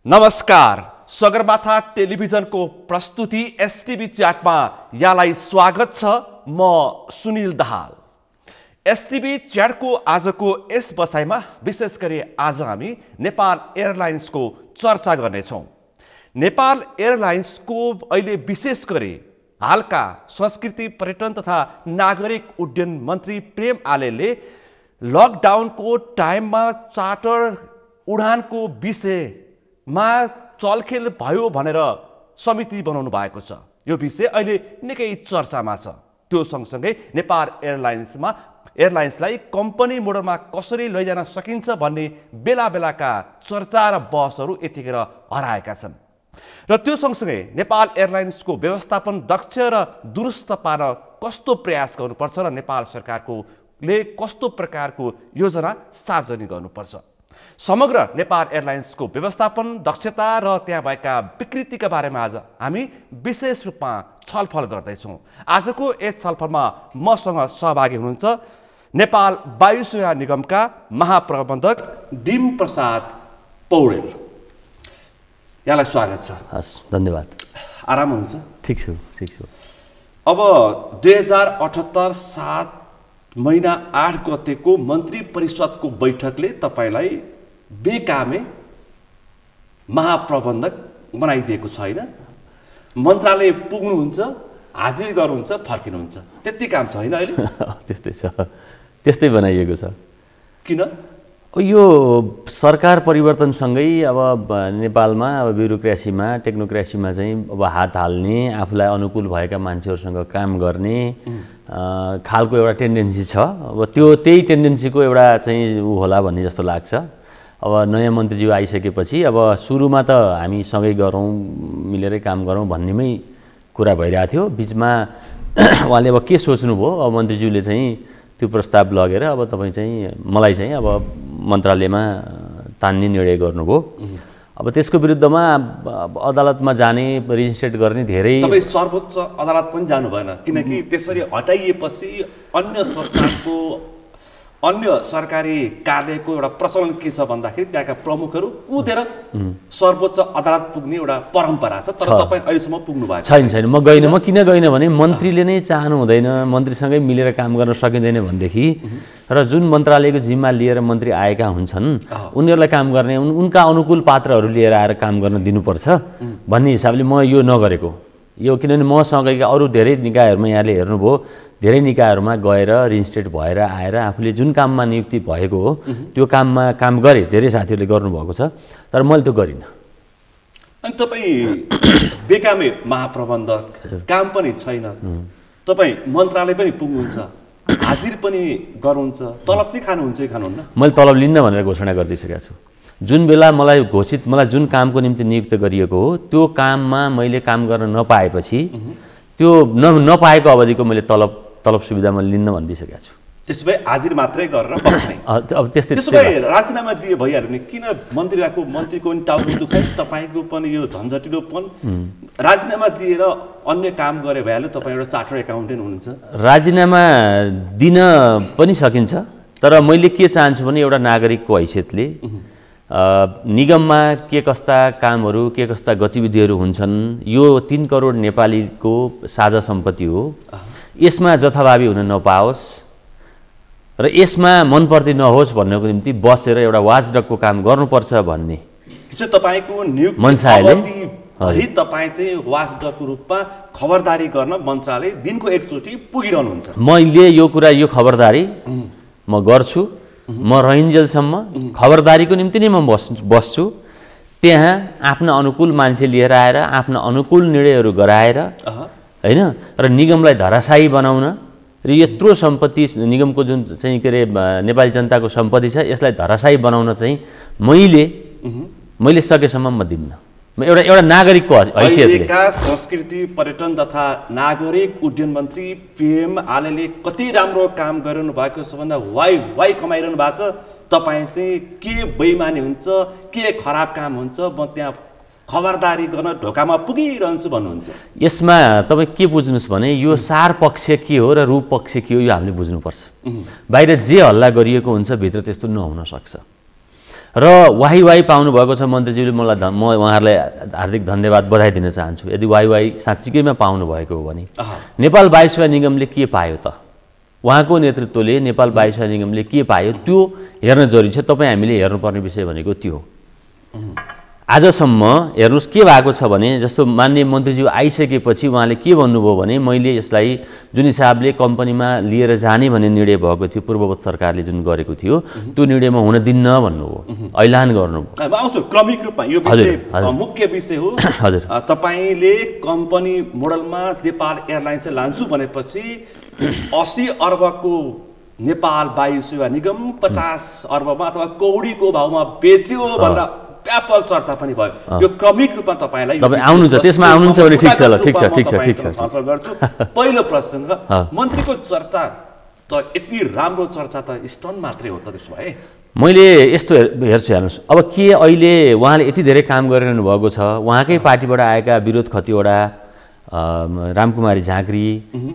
नमस्कार, सगरमाथा टेलिभिजनको प्रस्तुति एसटिभी च्याटमा यहाँलाई स्वागत छ। म सुनिल दाहाल। एसटिभी च्याटको आजको यस बसाइमा विशेष गरी आज हामी नेपाल एयरलाइन्सको चर्चा गर्नेछौँ। नेपाल एयरलाइन्सको अहिले विशेष गरी हालका संस्कृति, पर्यटन तथा नागरिक उड्डयन मन्त्री प्रेम आलेले लकडाउनको टाइममा चार्टर उडानको विषयमा चलखेल भयो भनेर समिति बनाउनु भएको छ। यो विषय अहिले निकै चर्चामा छ। त्यो सँगसँगै नेपाल एयरलाइन्सलाई कम्पनी मोडलमा कसरी लैजान सकिन्छ भन्ने बेला बेलाका चर्चा र बहसहरू यतिखेर हराएका छन्। र त्यो सँगसँगै नेपाल एयरलाइन्सको व्यवस्थापन दक्ष र दुरुस्त पार्न कस्तो प्रयास गर्नुपर्छ र नेपाल सरकारले कस्तो प्रकारको योजना सार्वजनिक गर्नुपर्छ, समग्र नेपाल एयरलाइन्सको व्यवस्थापन दक्षता र त्यहाँ भएका विकृतिका बारेमा आज हामी विशेष रूपमा छलफल गर्दैछौँ। आजको यस छलफलमा मसँग सहभागी हुनुहुन्छ नेपाल वायुसेवा निगमका महाप्रबन्धक डिम प्रसाद पौडेल। यहाँलाई स्वागत छ। हस्, धन्यवाद। आराम हुनुहुन्छ? ठिक छु, ठिक छु। अब 2078 7 महिना 8 गतेको मन्त्री परिषदको बैठकले तपाईँलाई बेकामे महाप्रबन्धक बनाइदिएको छैन। मन्त्रालय पुग्नुहुन्छ, हाजिर गर्नुहुन्छ, फर्किनुहुन्छ, त्यति काम छैन अहिले? त्यस्तै छ, त्यस्तै बनाइएको छ। किन? यो सरकार परिवर्तनसँगै अब नेपालमा अब ब्युरोक्रेसीमा, टेक्नोक्रेसीमा चाहिँ अब हात हाल्ने, आफूलाई अनुकूल भएका मान्छेहरूसँग काम गर्ने खालको एउटा टेन्डेन्सी छ। अब त्यही टेन्डेन्सीको एउटा चाहिँ ऊ होला भन्ने जस्तो लाग्छ। अब नयाँ मन्त्रीज्यू आइसकेपछि अब सुरुमा त हामी सँगै गरौँ, मिलेरै काम गरौँ भन्नेमै कुरा भइरहेको थियो। बिचमा उहाँले अब के सोच्नुभयो, अब मन्त्रीज्यूले चाहिँ त्यो प्रस्ताव लगेर अब तपाईँ चाहिँ मलाई चाहिँ अब मन्त्रालयमा तान्ने निर्णय गर्नुभयो। अब त्यसको विरुद्धमा अदालतमा जाने, रिजिस्ट्रेट गर्ने धेरै। तपाईँ सर्वोच्च अदालत पनि जानु भएन, किनकि त्यसरी हटाइएपछि अन्य सरकारी कार्यालयको एउटा प्रचलन के छ भन्दाखेरि त्यहाँका प्रमुखहरू कुदेर सर्वोच्च अदालत पुग्ने एउटा परम्परा छ। तर तपाईँ अहिलेसम्म पुग्नु भएको छैन। म गइनँ। म किन गइनँ भने मन्त्रीले नै चाहनु हुँदैन, मन्त्रीसँगै मिलेर काम गर्न सकिँदैन भनेदेखि र जुन मन्त्रालयको जिम्मा लिएर मन्त्री आएका हुन्छन् उनीहरूलाई काम गर्ने, उनका अनुकूल पात्रहरू लिएर आएर काम गर्न दिनुपर्छ भन्ने हिसाबले म यो नगरेको। यो किनभने मसँगैका अरू धेरै निकायहरूमा यहाँले हेर्नुभयो, धेरै निकायहरूमा गएर रिजिस्ट्रेट भएर आएर आफूले जुन काममा नियुक्ति भएको हो त्यो काममा काम गरे, धेरै साथीहरूले गर्नुभएको छ। तर मैले त्यो गरिनँ। अनि तपाईँ बेकामे महाप्रबन्धक, काम पनि छैन, तपाईँ मन्त्रालय पनि पुग्नुहुन्छ, हाजिर पनि गर्नुहुन्छ, तलब चाहिँ खानुहुन्छ कि खानुहुन्न? मैले तलब लिन्न भनेर घोषणा गरिदिइसकेको छु। जुन बेला मलाई जुन कामको निम्ति नियुक्त गरिएको हो त्यो काममा मैले काम गर्न नपाएपछि त्यो नपाएको अवधिको मैले तलब सुविधा मैले लिन्न भनिदिइसकेको छु। त्यसो भए हाजिर मात्रै गरेर बस्ने। अब त्यस्तै। त्यसो भए राजीनामा दिए भइहाल्यो नि, किन मन्त्रीको पनि टाउको दुखाइ, तपाईँको पनि यो झन्झटिलोपन, राजीनामा दिएर अन्य काम गरे भइहाल्यो। तपाईँ एउटा चार्टर एकाउन्टेन्ट हुनुहुन्छ। राजीनामा दिन पनि सकिन्छ, तर मैले के चाहन्छु भने एउटा नागरिकको हैसियतले निगममा के कस्ता कामहरू, के कस्ता गतिविधिहरू हुन्छन्, यो 3 करोड नेपालीको साझा सम्पत्ति हो, यसमा जथाभावी हुन नपाओस् र यसमा मनपर्दी नहोस् भन्नको निम्ति बसेर एउटा वाचडगको काम गर्नुपर्छ भन्ने तपाईँको मनसायले तपाईँ चाहिँ वाचडगको रूपमा खबरदारी गर्न मन्त्रालय दिनको एकचोटि पुगिरहनुहुन्छ। मैले यो खबरदारी म गर्छु। म रहन्जेलसम्म खबरदारीको निम्ति नै म बस्छु। त्यहाँ आफ्ना अनुकूल मान्छे लिएर आएर आफ्ना अनुकूल निर्णयहरू गराएर होइन र निगमलाई धराशायी बनाउन र यत्रो सम्पत्ति निगमको जुन चाहिँ के अरे नेपाली जनताको सम्पत्ति छ यसलाई धराशायी बनाउन चाहिँ मैले सकेसम्म म दिन्न। एउटा नागरिकको हैसियतले। संस्कृति, पर्यटन तथा नागरिक उड्डयन मन्त्री पीएम आलेले कति राम्रो काम गरिरहनु भएको छ भन्दा वाइ कमाइरहनु भएको छ। तपाईँ चाहिँ के बेइमानी हुन्छ, के खराब काम हुन्छ, म त्यहाँ खबरदारी गर्न ढोकामा पुगिरहन्छु भन्नुहुन्छ। यसमा तपाईँ के बुझ्नुहोस् भने यो सार पक्ष के हो र रूप पक्ष के हो यो हामीले बुझ्नुपर्छ। बाहिर जे हल्ला गरिएको हुन्छ भित्र त्यस्तो नहुन सक्छ। र वाही पाउनुभएको छ मन्त्रीज्यूले। मलाई म उहाँहरूलाई हार्दिक धन्यवाद बधाई दिन चाहन्छु यदि वाही साँच्चीकैमा पाउनुभएको हो भने। नेपाल वायु सेवा निगमले के पायो त? उहाँको नेतृत्वले नेपाल वायु सेवा निगमले के पायो त्यो हेर्न जरुरी छ। तपाईँ हामीले हेर्नुपर्ने विषय भनेको त्यो हो। आजसम्म हेर्नुहोस् के भएको छ भने जस्तो माननीय मन्त्रीज्यू आइसकेपछि उहाँले के भन्नुभयो भने मैले यसलाई जुन हिसाबले कम्पनीमा लिएर जाने भन्ने निर्णय भएको थियो पूर्ववत सरकारले जुन गरेको थियो त्यो निर्णयमा हुन दिन्न भन्नुभयो, ऐलान गर्नुभयो। आउँछु क्रमिक रूपमा यो विषय मुख्य विषय हो। हजुर, तपाईले कम्पनी मोडलमा नेपाल एयरलाइन्स लान्छु भनेपछि 80 अर्बको नेपाल वायु सेवा निगम 50 अर्बमा अथवा कौडीको भावमा बेच्यो भनेर व्यापक चर्चा पनि भयो। यो क्रमिक रूपमा तपाईलाई आउनुहुन्छ त्यसमा आउनुहुन्छ भने ठिक छ ल, ठिक छ गर्छु। पहिलो प्रश्न, मन्त्रीको चर्चा त यति राम्रो चर्चा त स्टन मात्रै हो त? त्यसो भए मैले यस्तो हेर्छु, हेर्नुहोस् अब के अहिले उहाँले यति धेरै काम गरिरहनु भएको छ, उहाँकै पार्टीबाट आएका विरोध खतिवडा रामकुमारी झाँक्री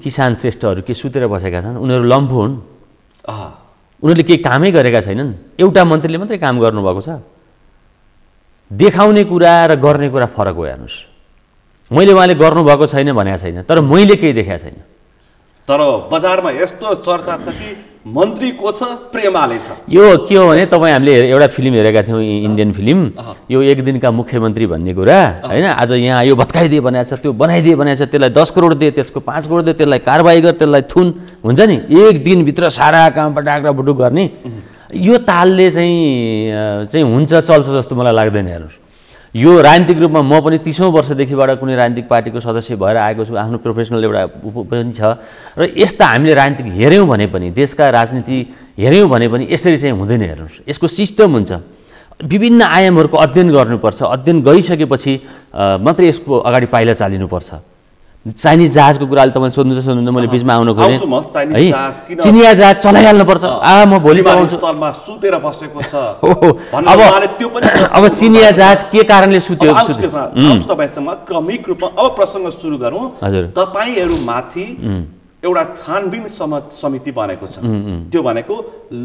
किसान श्रेष्ठहरू के सुतेर बसेका छन्? उनीहरू लम्फु हुन्, उनीहरूले केही कामै गरेका छैनन्। एउटा मन्त्रीले मात्रै काम गर्नुभएको छ। देखाउने कुरा र गर्ने कुरा फरक हो। हेर्नुहोस् मैले उहाँले गर्नुभएको छैन भनेको छैन, तर मैले केही देखाएको छैन। तर बजारमा यस्तो चर्चा छ कि मन्त्री को छ, प्रेमाले छ। यो के हो भने तपाईँ हामीले एउटा फिल्म हेरेका थियौँ, इन्डियन फिल्म, यो एक दिनका मुख्यमन्त्री भन्ने कुरा होइन। आज यहाँ यो भत्काइदिए भनेको छ, त्यो बनाइदिए भनेको छ, त्यसलाई 10 करोड दिए, त्यसको 5 करोड दिए, त्यसलाई कारबाही गर, त्यसलाई थुन, हुन्छ नि एक दिनभित्र सारा काम पटाक्रा बुटुक गर्ने। यो तालले चाहिँ हुन्छ चल्छ जस्तो मलाई लाग्दैन। हेर्नुहोस् यो राजनीतिक रूपमा म पनि 30औं वर्षदेखिबाट कुनै राजनीतिक पार्टीको सदस्य भएर आएको छु, आफ्नो प्रोफेसनल एउटा पनि छ र यस्ता हामीले राजनीतिक हेऱ्यौँ भने पनि, देशका राजनीति हेऱ्यौँ भने पनि यसरी चाहिँ हुँदैन। हेर्नुहोस् यसको सिस्टम हुन्छ, विभिन्न आयामहरूको अध्ययन गर्नुपर्छ, अध्ययन गरिसकेपछि मात्रै यसको अगाडि पाइला चालिनुपर्छ। चाइनिज जहाजको कुराले तपाईँ सोध्नुहुन्छ, मैले बिचमा आउन खोजेँ है। चिनिया जहाज चलाइहाल्नुपर्छ। म भोलि चलाउँछु। अब चिनिया जहाज के कारणले सुत्यो? तपाईँसँग क्रमिक रूपमा अब प्रसङ्ग सुरु गरौँ। हजुर, तपाईँहरूमाथि एउटा छानबिन समिति बनेको छ। त्यो भनेको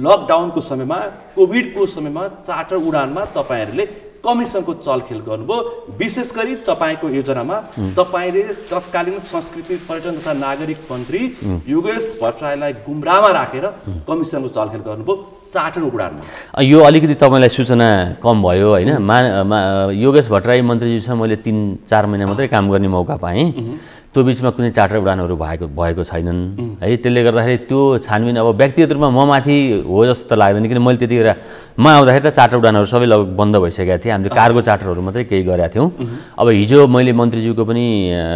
लकडाउनको समयमा, कोभिडको समयमा चार्टर उडानमा तपाईँहरूले कमिसनको चलखेल गर्नुभयो। विशेष गरी तपाईँको योजनामा तपाईँले तत्कालीन संस्कृति पर्यटन तथा नागरिक मन्त्री योगेश भट्टराईलाई गुमराहमा राखेर कमिसनको चलखेल गर्नुभयो चार्टर उडानमा। यो अलिकति तपाईँलाई सूचना कम भयो होइन। योगेश भट्टराई मन्त्रीज्यू छ, मैले 3-4 महिना मात्रै काम गर्ने मौका पाएँ। त्यो बिचमा कुनै चार्टर उडानहरू भएको छैनन् है। त्यसले गर्दाखेरि त्यो छानबिन अब व्यक्तिगत रूपमा म माथि हो जस्तो त लाग्दैन, किन मैले त्यतिखेर म आउँदाखेरि त चार्टर उडानहरू सबै लगभग बन्द भइसकेका थिए। हामीले कार्गो चार्टरहरू मात्रै केही गरेका थियौँ। अब हिजो मैले मन्त्रीज्यूको पनि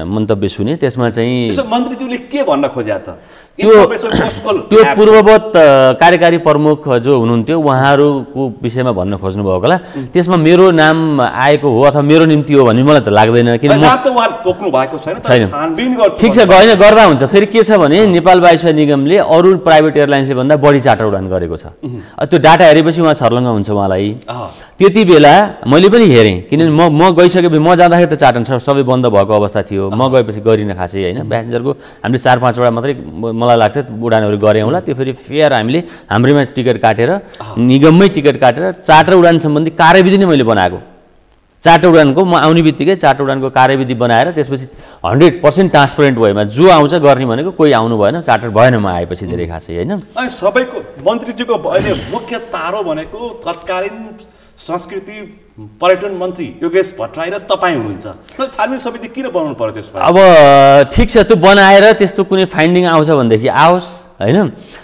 मन्तव्य सुने, त्यसमा चाहिँ मन्त्रीज्यूले के भन्न खोज्या त? त्यो पूर्ववत कार्यकारी प्रमुख जो हुनुहुन्थ्यो उहाँहरूको विषयमा भन्न खोज्नुभएको होला। त्यसमा मेरो नाम आएको हो अथवा मेरो निम्ति हो भन्ने मलाई त लाग्दैन, किन ठिक छ गएन गर्दा हुन्छ। फेरि के छ भने नेपाल वायु सेवा निगमले अरू प्राइभेट एयरलाइन्सले भन्दा बढी चार्टर उडान गरेको छ। त्यो डाटा हेरेपछि उहाँ छर्लङ्ग हुन्छ उहाँलाई। त्यति बेला मैले पनि हेरेँ, किनभने म गइसकेपछि म जाँदाखेरि त चार्टर सबै बन्द भएको अवस्था थियो। म गएपछि गरिन खासै होइन। प्यासेन्जरको हामीले 4-5 वटा मात्रै मलाई लाग्छ उडानहरू गऱ्यौँ होला। त्यो फेरि फेयर हामीले हाम्रैमा टिकट काटेर, निगममै टिकट काटेर चार्टर उडान सम्बन्धी कार्यविधि नै मैले बनाएको। चार्टर उडानको म आउने बित्तिकै चार्टर उडानको कार्यविधि बनाएर त्यसपछि 100% ट्रान्सपरेन्ट भएमा जो आउँछ गर्ने भनेको कोही आउनु भएन, चार्टर भएन म आएपछि धेरै खासै होइन। अनि सबैको मन्त्रीजीको अहिले मुख्य तारो भनेको तत्कालीन संस्कृति पर्यटन मन्त्री योगेश भट्टराई र तपाईँ हुनुहुन्छ। छानबिन समिति किन बनाउनु पर्यो त्यसमा? अब ठिक छ, त्यो बनाएर त्यस्तो कुनै फाइन्डिङ आउँछ भनेदेखि आओस् होइन।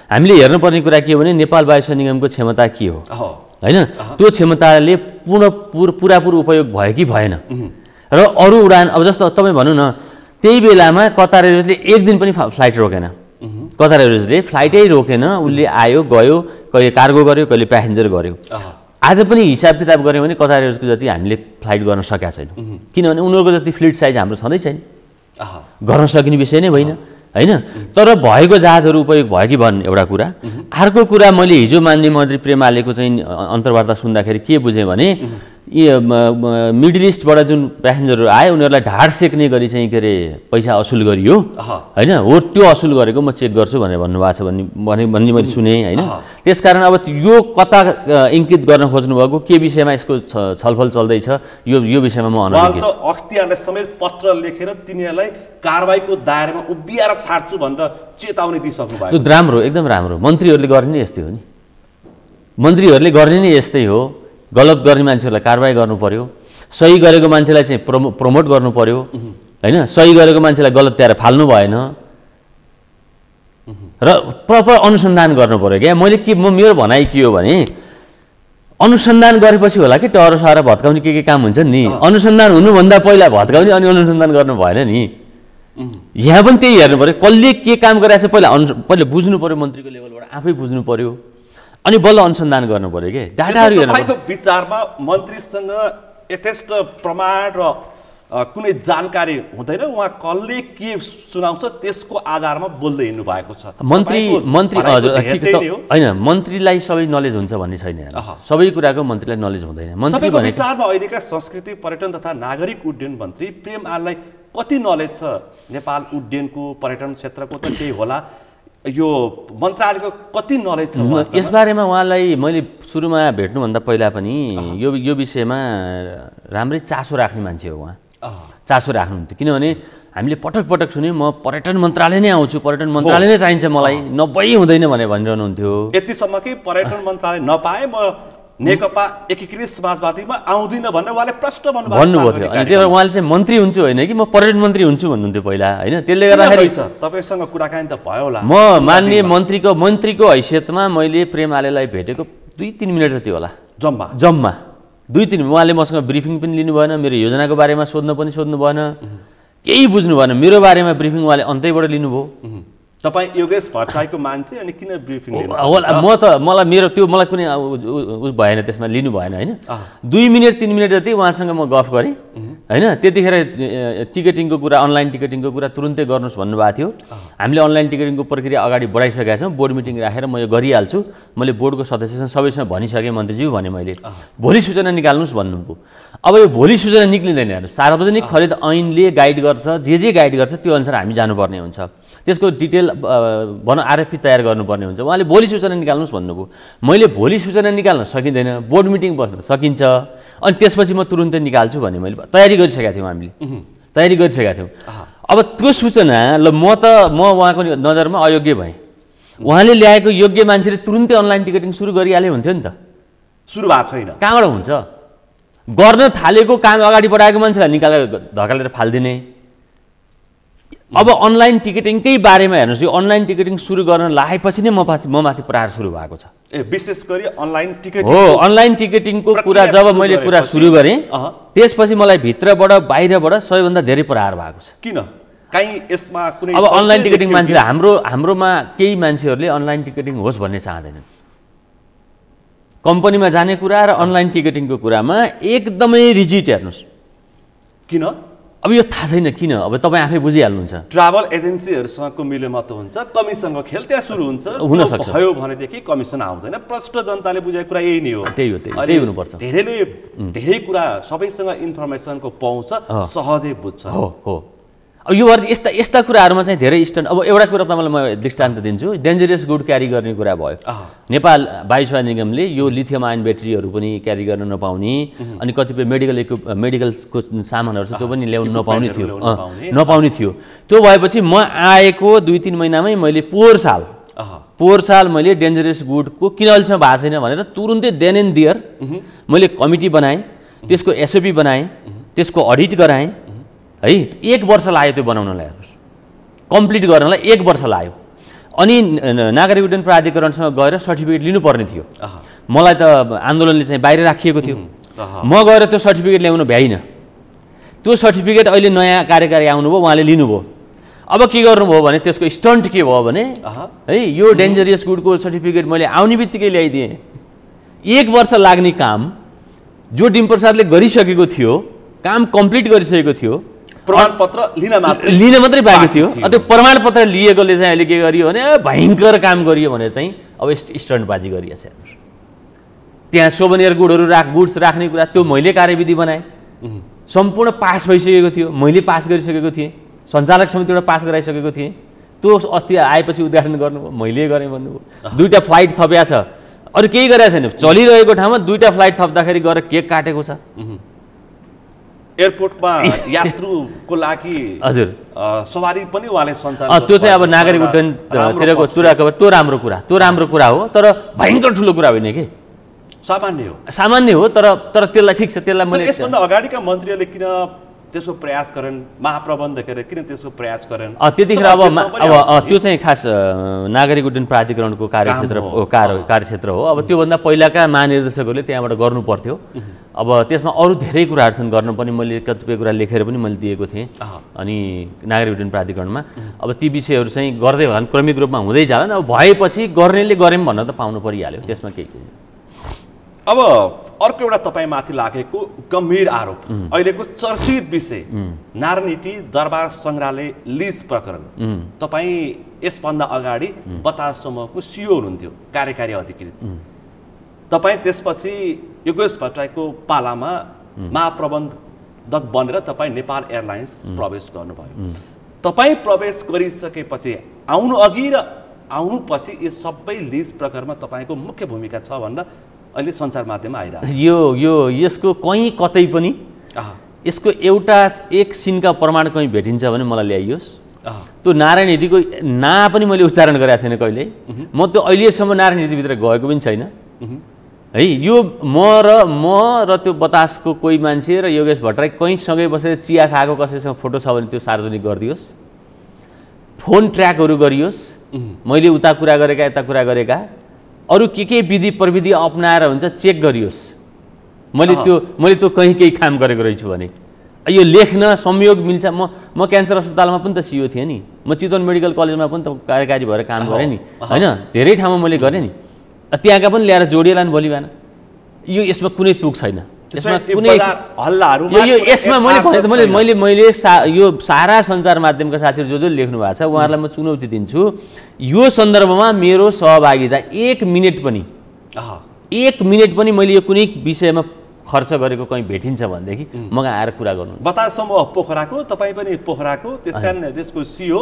हामीले हेर्नुपर्ने कुरा के हो भने नेपाल वायु सेवा निगमको क्षमता के हो होइन। त्यो क्षमताले पुरापुर उपयोग भयो कि भएन र अरू उडान अब जस्तो तपाईँ भनौँ न, त्यही बेलामा कतार एयरवेजले एक दिन पनि फ्लाइट रोकेन। कतार एयरवेजले फ्लाइटै रोकेन, उसले आयो गयो, कहिले कार्गो गर्यो कहिले प्यासेन्जर गर्यो। आज पनि हिसाब किताब गऱ्यौँ भने कतार एयरवेजको जति हामीले फ्लाइट गर्न सकेका छैनौँ, किनभने उनीहरूको जति फ्लिट साइज हाम्रो छँदै छैन। गर्न सकिने विषय नै होइन होइन। तर भएको जहाजहरू उपयोग भयो कि भन् एउटा कुरा। अर्को कुरा मैले हिजो माननीय मन्त्री प्रेमालेको चाहिँ अन्तर्वार्ता सुन्दाखेरि के बुझेँ भने मिडल इस्टबाट जुन प्यासेन्जरहरू आए उनीहरूलाई ढाड सेक्ने गरी चाहिँ के अरे पैसा असुल गरियो होइन हो त्यो असुल गरेको म चेक गर्छु भनेर भन्नुभएको छ भन्ने मैले सुने होइन त्यसकारण अब यो कता इङ्कित गर्न खोज्नुभएको के विषयमा यसको छलफल चल्दैछ यो विषयमा म अनभिज्ञ छु। अख्तियारलाई समेत पत्र लेखेर तिनीहरूलाई कारबाहीको दायरामा उभिएर छाड्छु भनेर चेतावनी दिइसक्नु भएको। त्यो राम्रो एकदम राम्रो मन्त्रीहरूले गर्ने नै यस्तै हो नि मन्त्रीहरूले गर्ने नै यस्तै हो गलत गर्ने मान्छेहरूलाई कारबाही गर्नु पर्यो सही गरेको मान्छेलाई चाहिँ प्रमोट गर्नु पर्यो होइन सही गरेको मान्छेलाई गलत त्याएर फाल्नु भएन र प्रपर अनुसन्धान गर्नु पर्यो क्या मैले के मेरो भनाइ के हो भने अनुसन्धान गरेपछि होला कि टहर सहर भत्काउने के काम हुन्छ नि अनुसन्धान हुनुभन्दा पहिला भत्काउने अनि अनुसन्धान गर्नु भएन नि यहाँ पनि त्यही हेर्नु पर्यो कसले के काम गरिरहेको छ पहिला बुझ्नु पर्यो मन्त्रीको लेभलबाट आफै बुझ्नु पर्यो अनि बल्ल अनुसन्धान गर्नु पर्यो के डाटाहरू हेर्नु पर्यो। विचारमा मन्त्रीसँग यथेष्ट प्रमाण र कुनै जानकारी हुँदैन उहाँ कसले के सुनाउँछ त्यसको आधारमा बोल्दै हिँड्नु भएको छ। मन्त्री हजुर ठिक त होइन मन्त्रीलाई सबै नलेज हुन्छ भन्ने छैन सबै कुराको मन्त्रीलाई नलेज हुँदैन। मन्त्री भनेको विचारमा अहिलेका संस्कृति पर्यटन तथा नागरिक उड्डयन मन्त्री प्रेम आरलाई कति नलेज छ नेपाल उड्डयनको पर्यटन क्षेत्रको त केही होला यो मन्त्रालयको कति नलेज छ यसबारेमा उहाँलाई मैले सुरुमा भेट्नुभन्दा पहिला पनि यो विषयमा राम्रै चासो राख्ने मान्छे हो उहाँ चासो राख्नुहुन्थ्यो किनभने हामीले पटक पटक सुन्यौँ म पर्यटन मन्त्रालय नै आउँछु पर्यटन मन्त्रालय नै चाहिन्छ मलाई नभई हुँदैन भनेर भनिरहनुहुन्थ्यो यतिसम्म कि पर्यटन मन्त्रालय नपाए म नेकपा एकीकृत समाजवादीमा आउँदिन भनेर उहाँले प्रश्न भन्नुभएको थियो अनि त्यही भएर उहाँले चाहिँ मन्त्री हुन्छु होइन कि म पर्यटन मन्त्री हुन्छु भन्नुहुन्थ्यो पहिला होइन त्यसले गर्दाखेरि तपाईँसँग कुराकानी त भयो होला म माननीय मन्त्रीको हैसियतमा मैले प्रेम आलेलाई भेटेको 2-3 मिनट जति होला जम्मा 2-3 उहाँले मसँग ब्रिफिङ पनि लिनु भएन मेरो योजनाको बारेमा सोध्नु भएन केही बुझ्नु भएन मेरो बारेमा ब्रिफिङ उहाँले अन्तैबाट लिनुभयो। तपाईँ योगेश भट्टराईको मान्छे अनि किन ब्रिफिङ होला मलाई कुनै उस भएन त्यसमा लिनु भएन होइन 2 मिनट 3 मिनट जति उहाँसँग म गफ गरेँ होइन त्यतिखेर टिकटिङको कुरा अनलाइन टिकटिङको कुरा तुरुन्तै गर्नुहोस् भन्नुभएको थियो हामीले अनलाइन टिकटिङको प्रक्रिया अगाडि बढाइसकेका छौँ बोर्ड मिटिङ राखेर म यो गरिहाल्छु मैले बोर्डको सदस्यसँग सबैसँग भनिसकेँ मन्त्रीज्यू भने मैले भोलि सूचना निकाल्नुहोस् भन्नुभयो। अब यो भोलि सूचना निक्लिँदैन हेर्नु सार्वजनिक खरिद ऐनले गाइड गर्छ जे गाइड गर्छ त्यो अनुसार हामी जानुपर्ने हुन्छ त्यसको डिटेल आरएफपी तयार गर्नुपर्ने हुन्छ उहाँले भोलि सूचना निकाल्नुहोस् भन्नुभयो। मैले भोलि सूचना निकाल्न सकिँदैन बोर्ड मिटिङ बस्न सकिन्छ अनि त्यसपछि म तुरुन्तै निकाल्छु भने मैले तयारी गरिसकेका थियौँ हामीले अब त्यो सूचना म उहाँको नजरमा अयोग्य भएँ उहाँले ल्याएको योग्य मान्छेले तुरुन्तै अनलाइन टिकटिङ सुरु गरिहाले हुन्थ्यो नि त सुरु भएको छैन कहाँबाट हुन्छ गर्न थालेको काम अगाडि बढाएको मान्छेलाई निकालेर धकालेर फालिदिने। अब अनलाइन टिकटिङकै बारेमा हेर्नुहोस् यो अनलाइन टिकटिङ सुरु गर्न लागेपछि नै म माथि प्रहार सुरु भएको छ विशेष गरी अनलाइन टिकटिङ हो अनलाइन टिकटिङको कुरा जब मैले कुरा सुरु गरेँ त्यसपछि मलाई भित्रबाट बाहिरबाट सबैभन्दा धेरै प्रहार भएको छ। किन काहीँ यसमा कुनै अब अनलाइन टिकटिङ मान्छेले हाम्रोमा केही मान्छेहरूले अनलाइन टिकटिङ होस् भन्ने चाहँदैनन् कम्पनीमा जाने कुरा र अनलाइन टिकटिङको कुरामा एकदमै रिजिड हेर्नुहोस् किन अब यो थाहा छैन किन अब तपाईँ आफै बुझिहाल्नुहुन्छ ट्राभल एजेन्सीहरूसँगको मिलेमतो हुन्छ कमिसनको खेल त्यहाँ सुरु हुन्छ हुनसक्छ भयो भनेदेखि कमिसन आउँदैन प्रष्ट जनताले बुझेको कुरा यही नै हो त्यही हुनुपर्छ धेरै कुरा सबैसँग इन्फर्मेसनको पहुँच सहजै बुझ्छ हो अब यो यस्ता कुराहरूमा चाहिँ धेरै स्टन्ट अब एउटा कुरा तपाईँलाई म दृष्टान्त दिन्छु डेन्जरस गुड क्यारी गर्ने कुरा भयो नेपाल वायु सेवा निगमले यो लिथियम आयन ब्याट्रीहरू पनि क्यारी गर्न नपाउने अनि कतिपय मेडिकलको सामानहरू छ त्यो पनि ल्याउनु नपाउने थियो त्यो भएपछि म आएको 2-3 महिनामै मैले पोहोर साल मैले डेन्जरस गुडको किन अहिलेसम्म भएको छैन भनेर तुरुन्तै देन एन्ड दियर मैले कमिटी बनाएँ त्यसको एसओपी बनाएँ त्यसको अडिट गराएँ है 1 वर्ष लाग्यो त्यो बनाउनलाई हेर्नुहोस् कम्प्लिट गर्नलाई 1 वर्ष लाग्यो अनि नागरिक उड्डयन प्राधिकरणसँग गएर सर्टिफिकेट लिनुपर्ने थियो मलाई त आन्दोलनले चाहिँ बाहिर राखिएको थियो म गएर त्यो सर्टिफिकेट ल्याउन भ्याइनँ त्यो सर्टिफिकेट अहिले नयाँ कार्यकारी आउनुभयो उहाँले लिनुभयो अब के गर्नुभयो भने त्यसको स्टन्ट के भयो भने है यो डेन्जरियस गुडको सर्टिफिकेट मैले आउने बित्तिकै ल्याइदिएँ 1 वर्ष लाग्ने काम जो डिम्प्रसादले गरिसकेको थियो काम कम्प्लिट गरिसकेको थियो प्रमाणपत्र लिन मात्रै बाँकी थियो त्यो प्रमाणपत्र लिएकोले चाहिँ अहिले के गरियो भने भयङ्कर काम गरियो भनेर चाहिँ अब स्टन्टबाजी गरिएको छ त्यहाँ सोभनियर गुड्स राख्ने कुरा त्यो मैले कार्यविधि बनाएँ। सम्पूर्ण पास भइसकेको थियो, मैले पास गरिसकेको थिएँ, सञ्चालक समितिबाट पास गराइसकेको थिएँ। त्यो अस्ति आएपछि उद्घाटन गर्नुभयो, मैले गरेँ भन्नुभयो। 2टा फ्लाइट थपिया छ, अरू केही गरेको छैन। चलिरहेको ठाउँमा 2टा फ्लाइट थप्दाखेरि गएर केक काटेको छ। एयरपोर्टमा यात्रुको लागि हजुर सवारी पनि उहाँले सञ्चालन त्यो चाहिँ अब नागरिक उड्डयनतिरको त्यो राम्रो कुरा हो, तर भयङ्कर ठुलो कुरा होइन कि, सामान्य हो। तर त्यसलाई ठिक छ, त्यसलाई मैले यसभन्दा अगाडिका मन्त्रीहरूले किन त्यसको प्रयास गरेन्, महाप्रबन्धकहरूले किन त्यसको प्रयास गरेन्? त्यतिखेर अब त्यो चाहिँ खास नागरिक उड्डयन प्राधिकरणको कार्यक्षेत्र हो। अब त्योभन्दा पहिलाका महानिर्देशकहरूले त्यहाँबाट गर्नु पर्थ्यो। अब त्यसमा अरू धेरै कुराहरू छन् गर्न पनि, मैले कतिपय कुरा लेखेर पनि मैले दिएको थिएँ अनि नागरिक उड्डयन प्राधिकरणमा। अब ती विषयहरू चाहिँ गर्दै होला, क्रमिक रूपमा हुँदै जालान्। अब भएपछि गर्नेले गरेँ भन्न त पाउनु परिहाल्यो, त्यसमा केही छैन। अब अर्को एउटा तपाईँमाथि लागेको गम्भीर आरोप, अहिलेको चर्चित विषय नारायणहिटी दरबार सङ्ग्रहालय लिज प्रकरण। तपाईँ यसभन्दा अगाडि बतास समूहको सिइओ हुनुहुन्थ्यो, कार्यकारी अधिकृत। तपाईँ त्यसपछि योगेश भट्टराईको पालामा महाप्रबन्धक बनेर तपाईँ नेपाल एयरलाइन्स प्रवेश गर्नुभयो। तपाईँ प्रवेश गरिसकेपछि आउनु अघि र आउनुपछि यो सबै लिज प्रकरणमा तपाईँको मुख्य भूमिका छ भनेर अहिले सञ्चार माध्यममा आइरहेको छ। यसको कहीँ कतै पनि यसको एक सिनका प्रमाण कहीँ भेटिन्छ भने मलाई ल्याइयोस्। त्यो नारायणहिटीको नाम पनि मैले उच्चारण गरेको छैन कहिल्यै। म त्यो अहिलेसम्म नारायणहिटीभित्र गएको पनि छैन है। यो म र त्यो बतासको कोही मान्छे र योगेश भट्टराई कहीँसँगै बसेर चिया खाएको कसैसँग फोटो छ भने त्यो सार्वजनिक गरिदियोस्। फोन ट्र्याकहरू गरियोस्, मैले उता कुरा गरेका यता कुरा गरेका, अरू के विधि प्रविधि अपनाएर हुन्छ चेक गरियोस्। मैले त्यो कहीँ केही काम गरेको रहेछु भने यो लेख्न संयोग मिल्छ। म क्यान्सर अस्पतालमा पनि त सिइओ थिएँ नि, म चितवन मेडिकल कलेजमा पनि त कार्यकारी भएर काम गरेँ नि होइन, धेरै ठाउँमा मैले गरेँ नि। त्यहाँका पनि ल्याएर जोडिएला नि भोलि बिहान। यो यसमा कुनै तुक छैन, यसमा कुनै यसमा मैले यो सारा सञ्चार माध्यमका साथीहरू जो लेख्नु भएको छ उहाँहरूलाई म चुनौती दिन्छु, यो सन्दर्भमा मेरो सहभागिता 1 मिनेट पनि मैले यो कुनै विषयमा खर्च गरेको कहीँ भेटिन्छ भनेदेखि म आएर कुरा गर्नु। बतास समूह पोखराको, तपाईँ पनि पोखराको, त्यसकारण त्यसको सिइओ,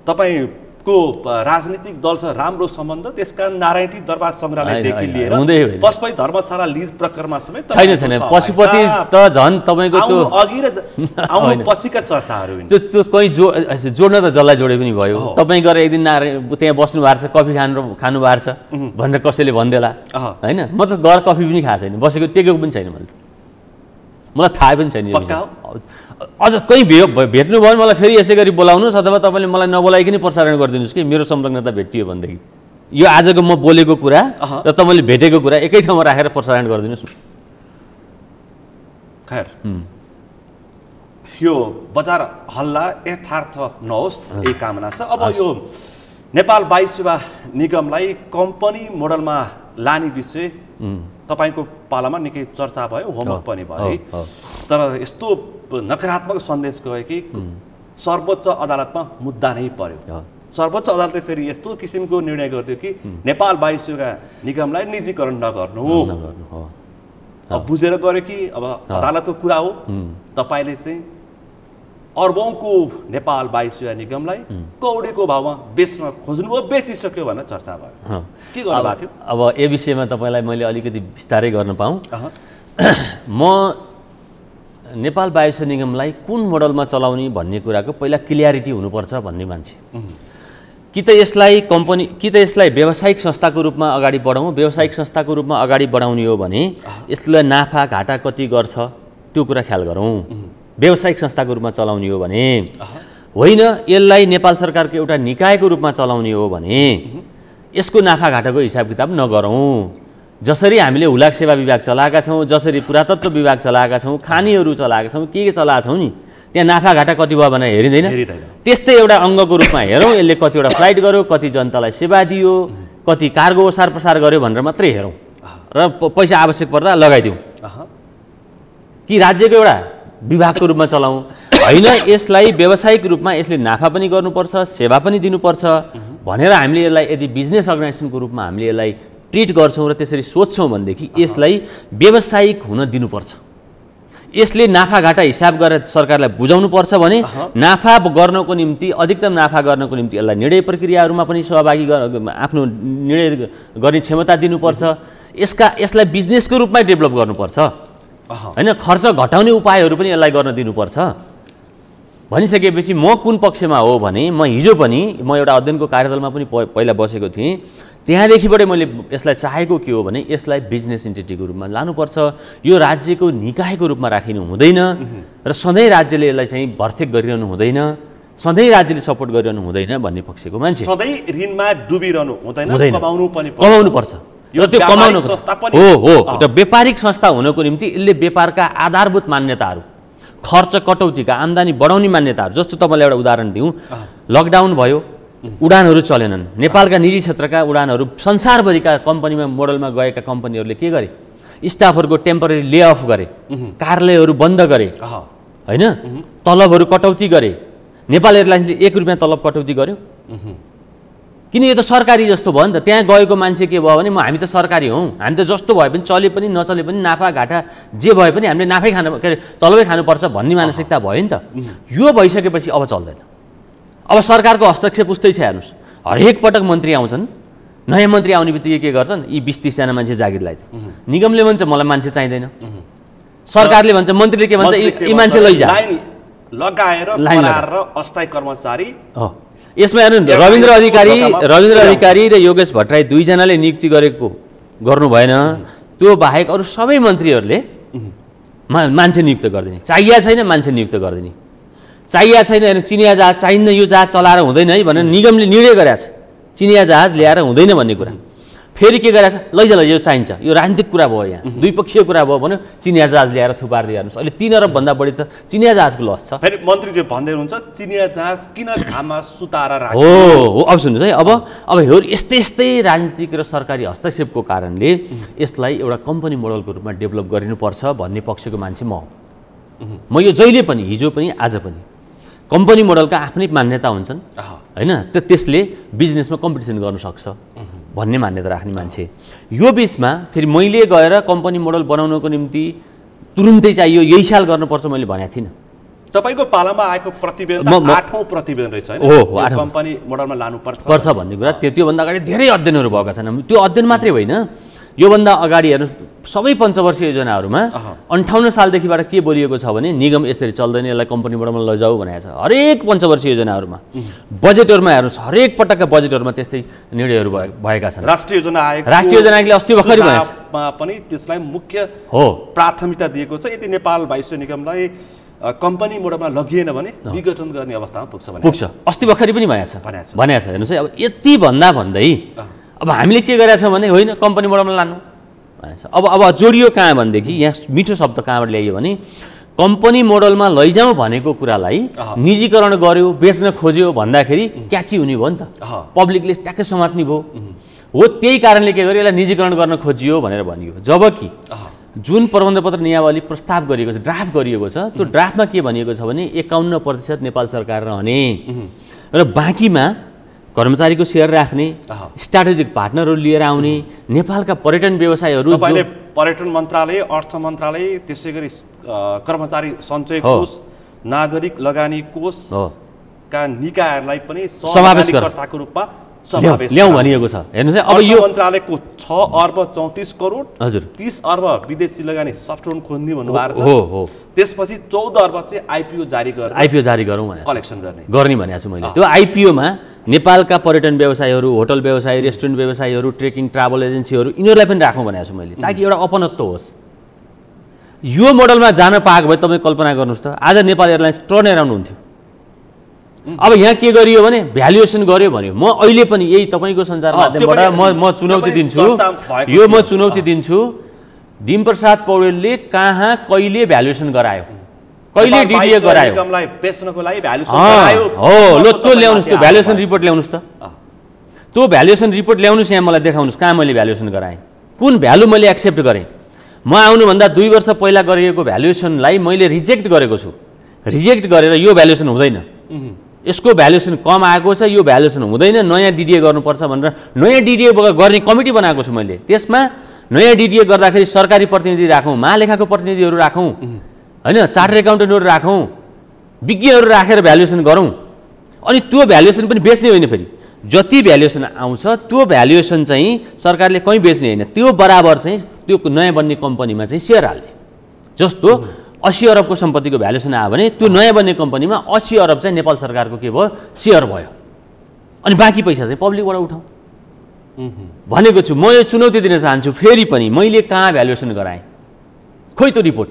तपाईँको राजनीतिक दलसँग राम्रो सम्बन्ध, त्यसकारण नारायणहिटी दरबार सङ्ग्रहालयदेखि लिएर पशुपति धर्मशाला लिज प्रकरणमा समेत छैन। पशुपति त झन् तपाईँको त्यो अघि र आउनु पछिका चर्चाहरू त्यो कहीँ जोड्न त जसलाई जोडे पनि भयो। तपाईँ गएर एक दिन त्यहाँ बस्नु भएको छ, कफी खानु भएको छ भनेर कसैले भनिदेला होइन। म त गएर कफी पनि खाएको छैन, बसेको टेकेको पनि छैन, मलाई थाहा पनि छैन। अझ कहीँ भेट्नुभयो भने मलाई फेरि यसै गरी बोलाउनुहोस्, अथवा तपाईँले मलाई नबोलाइकन प्रसारण गरिदिनुहोस् कि मेरो संलग्नता भेटियो भनेदेखि। यो आजको म बोलेको कुरा र तपाईँले भेटेको कुरा एकै ठाउँमा राखेर प्रसारण गरिदिनुहोस् न। खैर, यो बजार हल्ला यथार्थ नहोस् यही कामना छ। अब यो नेपाल वायु सेवा निगमलाई कम्पनी मोडलमा लाने विषय तपाईँको पालामा निकै चर्चा भयो, होमवर्क पनि भयो। तर यस्तो नकारात्मक सन्देश गयो कि सर्वोच्च अदालतमा मुद्दा नै पर्यो। सर्वोच्च अदालतले फेरि यस्तो किसिमको निर्णय गरिदियो कि नेपाल वायु सेवा निगमलाई निजीकरण नगर्नु। अब बुझेर गऱ्यो कि अब अदालतको कुरा हो, तपाईँले चाहिँ अर्बौंको नेपाल वायु सेवा निगमलाई कौडीको भावमा बेच्न खोज्नुभयो, बेचिसक्यो भनेर चर्चा भयो। के गर्नुभएको थियो? अब यो विषयमा तपाईँलाई मैले अलिकति विस्तारै गर्न पाऊँ, म नेपाल वायु सेवा निगमलाई कुन मोडलमा चलाउने भन्ने कुराको पहिला क्लियरिटी हुनुपर्छ भन्ने मान्छे। कि त यसलाई कम्पनी, कि त यसलाई व्यावसायिक संस्थाको रूपमा अगाडि बढाउँ। व्यावसायिक संस्थाको रूपमा अगाडि बढाउने हो भने यसलाई नाफा घाटा कति गर्छ त्यो कुरा ख्याल गरौँ। व्यावसायिक संस्थाको रूपमा चलाउने हो भने होइन, यसलाई नेपाल सरकारको एउटा निकायको रूपमा चलाउने हो भने यसको नाफा घाटाको हिसाब किताब नगरौँ। जसरी हामीले हुलाक सेवा विभाग चलाएका छौँ, जसरी पुरातत्व विभाग चलाएका छौँ, खानीहरू चलाएका छौँ, के चलाएका छौँ नि, त्यहाँ नाफा घाटा कति भयो भनेर हेरिँदैन। त्यस्तै एउटा अङ्गको रूपमा हेरौँ, यसले कतिवटा फ्लाइट गर्यो, कति जनतालाई सेवा दियो, कति कार्गो ओसार प्रसार गर्यो भनेर मात्रै हेरौँ र पैसा आवश्यक पर्दा लगाइदिउँ। कि राज्यको एउटा विभागको रूपमा चलाउँ होइन, यसलाई व्यावसायिक रूपमा यसले नाफा पनि गर्नुपर्छ, सेवा पनि दिनुपर्छ भनेर हामीले यसलाई यदि बिजनेस अर्गनाइजेसनको रूपमा हामीले यसलाई ट्रिट गर्छौँ र त्यसरी सोध्छौँ भनेदेखि यसलाई व्यावसायिक हुन दिनुपर्छ। यसले नाफाघाटा हिसाब गरेर सरकारलाई बुझाउनुपर्छ भने नाफा गर्नको निम्ति अधिकतम नाफा गर्नको निम्ति यसलाई निर्णय प्रक्रियाहरूमा पनि सहभागी आफ्नो निर्णय गर्ने क्षमता दिनुपर्छ। यसलाई बिजनेसको रूपमा डेभलप गर्नुपर्छ हैन, खर्च घटाउने उपायहरू पनि यसलाई गर्न दिनुपर्छ। भनिसकेपछि म कुन पक्षमा हो भने हिजो पनि म एउटा अध्ययनको कार्यदलमा पनि पहिला बसेको थिएँ। त्यहाँदेखिबाटै मैले यसलाई चाहेको के हो भने यसलाई बिजनेस एन्टिटीको रूपमा लानुपर्छ, यो राज्यको निकायको रूपमा राखिनु हुँदैन र सधैँ राज्यले यसलाई चाहिँ भरथेक गरिरहनु हुँदैन, सधैँ राज्यले सपोर्ट गरिरहनु हुँदैन भन्ने पक्षको मान्छे। सधैँ ऋणमा डुबिरहनु हुँदैन, कमाउनु पर्छ र त्यो कमाउनु हो र व्यापारिक संस्था हुनको निम्ति यसले व्यापारका आधारभूत मान्यताहरू, खर्च कटौतीका, आम्दानी बढाउने मान्यताहरू, जस्तो तपाईँलाई एउटा उदाहरण दिउँ, लकडाउन भयो, उडानहरू चलेनन्, नेपालका निजी क्षेत्रका उडानहरू संसारभरिका कम्पनीमा मोडलमा गएका कम्पनीहरूले के गरे, स्टाफहरूको टेम्पररी ले अफ गरे, कार्यालयहरू बन्द गरे हैन, तलबहरू कटौती गरे। नेपाल एयरलाइन्सले 1 रुपियाँ तलब कटौती गर्यो, किन यो त सरकारी जस्तो भयो नि त। त्यहाँ गएको मान्छे के भयो भने हामी त सरकारी हौँ, हामी त जस्तो भए पनि चले पनि नचले पनि नाफा घाटा जे भए पनि हामीले नाफै खानु के अरे तलबै खानुपर्छ भन्ने मानसिकता भयो नि त। यो भइसकेपछि अब चल्दैन। अब सरकारको हस्तक्षेप उस्तै छ हेर्नुहोस्, हरेक पटक मन्त्री आउँछन्, नयाँ मन्त्री आउने बित्तिकै के गर्छन्, यी 20-30 जना मान्छे जागिरलाई निगमले भन्छ मलाई मान्छे चाहिँदैन, सरकारले भन्छ, मन्त्रीले के भन्छ, यी मान्छे लैजा लगाएर करार र अस्थायी कर्मचारी। यसमा हेर्नु रविन्द्र अधिकारी र योगेश भट्टराई दुईजनाले नियुक्ति गर्नु भएन, त्यो बाहेक अरू सबै मन्त्रीहरूले मान्छे नियुक्त गरिदिने, चाहिया छैन मान्छे नियुक्त गरिदिने, चाहिया छैन चिनिया जहाज चाहिन्न, यो जहाज चलाएर हुँदैन है भनेर निगमले निर्णय गरेको छ, चिनिया जहाज ल्याएर हुँदैन भन्ने कुरा। फेरि के गरेछ, लैजा यो चाहिन्छ, यो राजनीतिक कुरा भयो, यहाँ द्विपक्षीय कुरा भयो भने चिनिया जहाज ल्याएर थुपार्दै हेर्नुहोस्, अहिले 3 अरब भन्दा बढी त चिनिया जहाजको लस छ। फेरि मन्त्रीले भन्दै हुनुहुन्छ चिनिया जहाज किन घाममा सुताएर राख्नु हो। अब सुन्नुहोस् है, अब यस्तै राजनीतिक र सरकारी हस्तक्षेपको कारणले यसलाई एउटा कम्पनी मोडलको रूपमा डेभलप गरिनुपर्छ भन्ने पक्षको मान्छे म हो। म यो जहिले पनि, हिजो पनि आज पनि, कम्पनी मोडलका आफ्नै मान्यता हुन्छन् हैन, त्यसले बिजनेसमा कम्पिटिसन गर्न सक्छ भन्ने मान्यता राख्ने मान्छे। यो बिचमा फेरि मैले गएर कम्पनी मोडल बनाउनको निम्ति तुरुन्तै चाहियो, यही साल गर्नुपर्छ मैले भनेको थिइनँ। तपाईको पालामा आएको प्रतिवेदन 8औं प्रतिवेदन रहेछ हैन, कम्पनी मोडलमा लानुपर्छ भन्ने कुरा। त्योभन्दा अगाडि धेरै अध्ययनहरू भएका छन्। त्यो अध्ययन मात्रै होइन, योभन्दा अगाडि हेर्नु सबै पञ्चवर्षीय योजनाहरूमा 58 सालदेखिबाट के बोलिएको छ भने निगम यसरी चल्दैन, यसलाई कम्पनी मोडलमा लैजाऊ भनेको छ। हरेक पञ्चवर्षीय योजनाहरूमा, बजेटहरूमा हेर्नुहोस्, हरेक पटकका बजेटहरूमा त्यस्तै निर्णयहरू भएका छन्। राष्ट्रिय योजनाले अस्ति भर्खरै पनि त्यसलाई मुख्य प्राथमिकता दिएको छ। यदि नेपाल वायुसेवा निगमलाई कम्पनी मोडलमा लगिएन भने विघटन गर्ने अवस्थामा पुग्छ। अस्ति भर्खरै पनि भनेको छ हेर्नुहोस् है। अब यति भन्दै अब हामीले के गरेका छौँ भने होइन कम्पनी मोडलमा लानु भनेछ। अब जोडियो कहाँ भनेदेखि यहाँ मिठो शब्द कहाँबाट ल्याइयो भने कम्पनी मोडलमा लैजाउँ भनेको कुरालाई निजीकरण गर्यो, बेच्न खोज्यो भन्दाखेरि क्याची हुने भयो नि त, पब्लिकले ट्याक्कै समात्ने भयो हो। त्यही कारणले के गर्यो, यसलाई निजीकरण गर्न खोजियो भनेर भनियो। जबकि जुन प्रबन्धपत्र नियावली प्रस्ताव गरिएको छ, ड्राफ्ट गरिएको छ, त्यो ड्राफ्टमा के भनिएको छ भने 51% नेपाल सरकार रहने र बाँकीमा कर्मचारीको सेयर राख्ने, स्ट्राटेजिक पार्टनरहरू लिएर आउने, नेपालका पर्यटन व्यवसायहरू, पर्यटन मन्त्रालय, अर्थ मन्त्रालय, त्यसै गरी कर्मचारी सञ्चय कोष, नागरिक लगानी कोषका निकायहरूलाई पनि समावेशकर्ताको रूपमा ल्याउँ भनिएको छ। हेर्नुहोस् अब यो मन्त्रालयको 6 अर्ब 34 करोड, हजुर 30 अर्ब विदेशी लगानी सफ्ट लोन खोज्ने भन्नुभएको छ। हो त्यसपछि 14 अर्ब चाहिँ आइपिओ जारी गरौँ भने कलेक्सन गर्ने भनेको छु मैले। त्यो आइपिओमा नेपालका पर्यटन व्यवसायहरू, होटल व्यवसाय, रेस्टुरेन्ट व्यवसायहरू, ट्रेकिङ ट्राभल एजेन्सीहरू यिनीहरूलाई पनि राखौँ भनेको छु मैले, ताकि एउटा अपनत्व होस्। यो मोडलमा जान पाएको भए तपाईँ कल्पना गर्नुहोस् त, आज नेपाल एयरलाइन्स टर्न एराउन्ड हुन्थ्यो। अब यहाँ के गरियो भने भ्यालुएसन गर्यो भन्यो। म अहिले पनि यही तपाईँको सञ्चार माध्यमबाट म चुनौती दिन्छु, डिमप्रसाद पौडेलले कहाँ कहिले भ्यालुएसन गरायो, कहिले डिडिए गरायो, त्यो ल्याउनुहोस्, त्यो भ्यालुएसन रिपोर्ट ल्याउनुहोस् त, त्यो भ्यालुएसन रिपोर्ट ल्याउनुहोस्, यहाँ मलाई देखाउनुहोस् कहाँ मैले भ्यालुएसन गराएँ, कुन भ्यालु मैले एक्सेप्ट गरेँ। म आउनुभन्दा 2 वर्ष पहिला गरिएको भ्यालुएसनलाई मैले रिजेक्ट गरेको छु। रिजेक्ट गरेर यो भ्यालुएसन हुँदैन यसको भ्यालुएसन कम आएको छ, यो भ्यालुएसन हुँदैन, नयाँ डिडिए गर्नुपर्छ भनेर नयाँ डिडिए गर्ने कमिटी बनाएको छु मैले। त्यसमा नयाँ डिडिए गर्दाखेरि सरकारी प्रतिनिधि राखौँ, महालेखाको प्रतिनिधिहरू राखौँ, होइन, चार्टर एकाउन्टेन्टहरू राखौँ, विज्ञहरू राखेर भ्यालुएसन गरौँ। अनि त्यो भ्यालुएसन पनि बेच्ने होइन, फेरि जति भ्यालुएसन आउँछ त्यो भ्यालुएसन चाहिँ सरकारले कहीँ बेच्ने होइन, त्यो बराबर चाहिँ त्यो नयाँ बन्ने कम्पनीमा चाहिँ सेयर हाल्ने। जस्तो 80 अरबको सम्पत्तिको भ्यालुएसन आयो भने त्यो नयाँ बन्ने कम्पनीमा 80 अरब चाहिँ नेपाल सरकारको के भयो, सेयर भयो। अनि बाँकी पैसा चाहिँ पब्लिकबाट उठाउँ भनेको छु। म यो चुनौती दिन चाहन्छु फेरि पनि, मैले कहाँ भ्यालुएसन गराएँ, खोइ त्यो रिपोर्ट